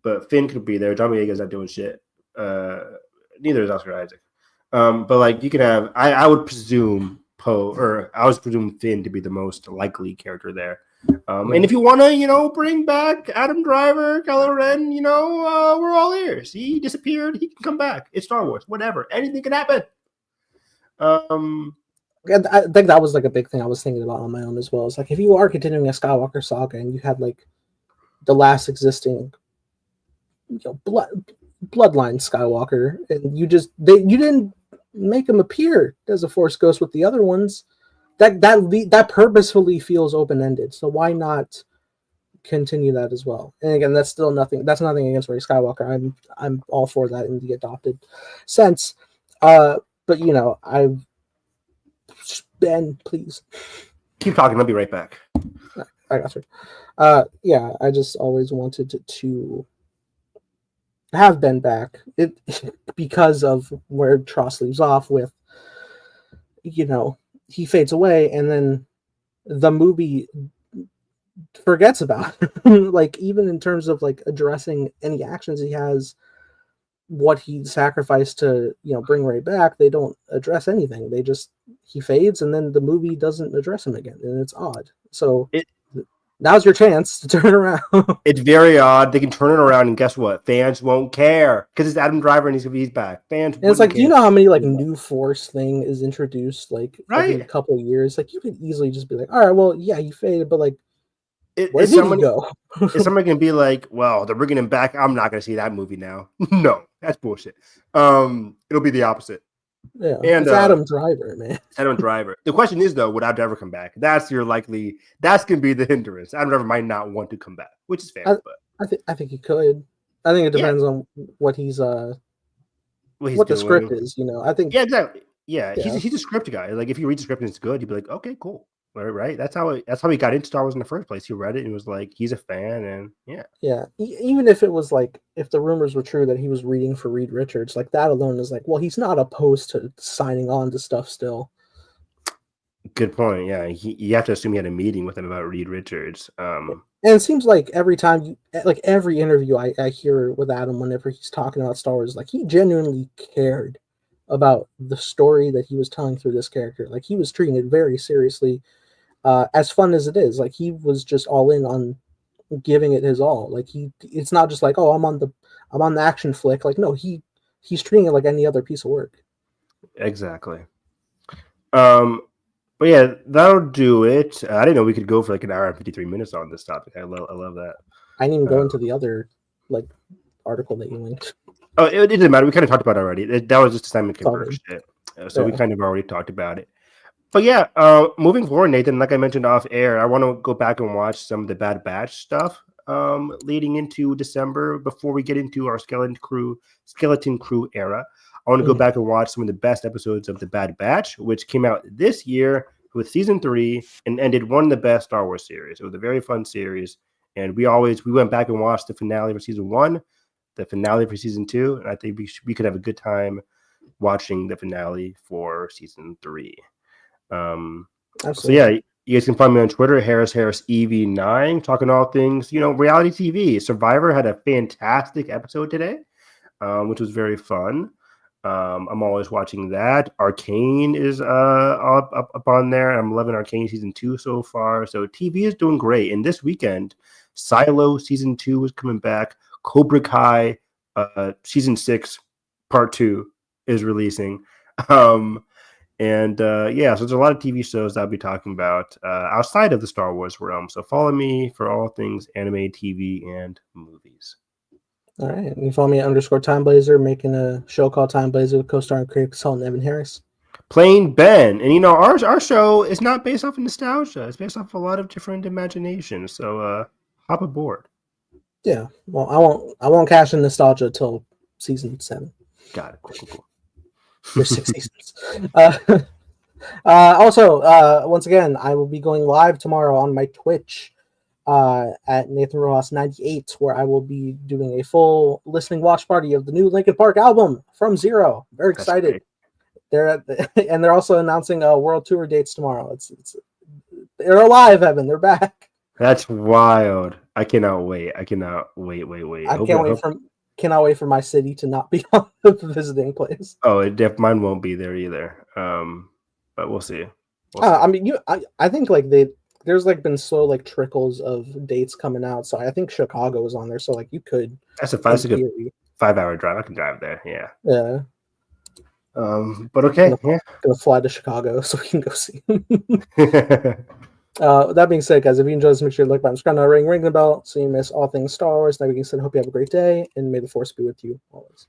but Finn could be there. John Boyega's not doing shit. Neither is Oscar Isaac. But like you can have, I would presume Poe, or I would presume Finn to be the most likely character there. And if you want to, bring back Adam Driver, Kylo Ren, we're all ears. He disappeared. He can come back. It's Star Wars. Whatever. Anything can happen. I think that was like a big thing I was thinking about on my own as well. It's like, if you are continuing a Skywalker saga and you had like the last existing bloodline Skywalker, and you didn't make him appear as a Force ghost with the other ones, that purposefully feels open-ended. So why not continue that as well? And again, that's nothing against Rey Skywalker. I'm all for that in the adopted sense. But Ben, please keep talking. I'll be right back. I got you. Yeah, I just always wanted to have Ben back. Because of where Tross leaves off with, he fades away, and then the movie forgets about it. Like, even in terms of like addressing any actions he has, what he sacrificed to bring Rey back, they don't address anything. He fades, and then the movie doesn't address him again, and it's odd. So now's your chance to turn around. It's very odd. They can turn it around, and guess what? Fans won't care because it's Adam Driver and he's back. Fans. And it's like, do you know how many like new Force thing is introduced like right? every couple of years? Like, you could easily just be like, all right, well, yeah, he faded, but like, where did he go? Is somebody gonna be like, well, they're bringing him back? I'm not gonna see that movie now. No, that's bullshit. It'll be the opposite. Yeah, and it's Adam Driver, man. Adam Driver. The question is though, would Adam Driver come back? That's gonna be the hindrance. Adam Driver might not want to come back, which is fair. I think he could. I think it depends on what he's what the script is. I think. Yeah, exactly. Yeah, he's a script guy. Like, if you read the script and it's good, you'd be like, okay, cool. Right. That's how he got into Star Wars in the first place. He read it and was like, he's a fan, and yeah. Even if it was like, if the rumors were true that he was reading for Reed Richards, like, that alone is like, well, he's not opposed to signing on to stuff still. Good point. Yeah, you have to assume he had a meeting with him about Reed Richards. And it seems like every interview I hear with Adam, whenever he's talking about Star Wars, like, he genuinely cared about the story that he was telling through this character. Like, he was treating it very seriously. As fun as it is, like, he was just all in on giving it his all. Like, it's not just like, oh, I'm on the action flick. Like, no, he's treating it like any other piece of work. Exactly. But yeah, that'll do it. I didn't know we could go for like an hour and 53 minutes on this topic. I love that. I didn't even go into the other like article that you linked. Oh, it didn't matter. We kind of talked about it already. That was just Simon Kimber shit. So we kind of already talked about it. But yeah, moving forward, Nathan, like I mentioned off air, I want to go back and watch some of the Bad Batch stuff leading into December before we get into our Skeleton Crew era. I want to go back and watch some of the best episodes of the Bad Batch, which came out this year with season 3 and ended one of the best Star Wars series. It was a very fun series, and we went back and watched the finale for season 1, the finale for season 2, and I think we could have a good time watching the finale for season 3. So yeah, you guys can find me on Twitter, HarrisEV9, talking all things, reality TV. Survivor had a fantastic episode today, which was very fun. I'm always watching that. Arcane is up on there. I'm loving Arcane season 2 so far. So TV is doing great. And this weekend, Silo season 2 is coming back. Cobra Kai season 6 part 2 is releasing. So there's a lot of TV shows that I'll be talking about outside of the Star Wars realm. So follow me for all things anime, TV, and movies. All right. You can follow me at _TimeBlazer, making a show called Time Blazer with co-star and creative consultant Evan Harris. Playing Ben. And our show is not based off of nostalgia. It's based off of a lot of different imagination. So hop aboard. Yeah. Well, I won't cash in nostalgia till season 7. Got it. Cool. There's 6 seasons. Also, once again, I will be going live tomorrow on my Twitch at Nathan Rojas 98, where I will be doing a full listening watch party of the new Linkin Park album From Zero. Very excited. They're also announcing world tour dates tomorrow. They're alive, Evan. They're back. That's wild. I cannot wait. I cannot wait. Cannot wait for my city to not be on the visiting place. Oh, mine won't be there either. But we'll see. I think there's been slow trickles of dates coming out. So I think Chicago is on there. So you could. That's a good 5-hour drive. I can drive there. Yeah. Yeah. But okay. Gonna fly to Chicago so we can go see him. That being said, guys, if you enjoyed this, make sure you like button, subscribe, ring the bell so you miss all things Star Wars. That being said, I hope you have a great day, and may the Force be with you always.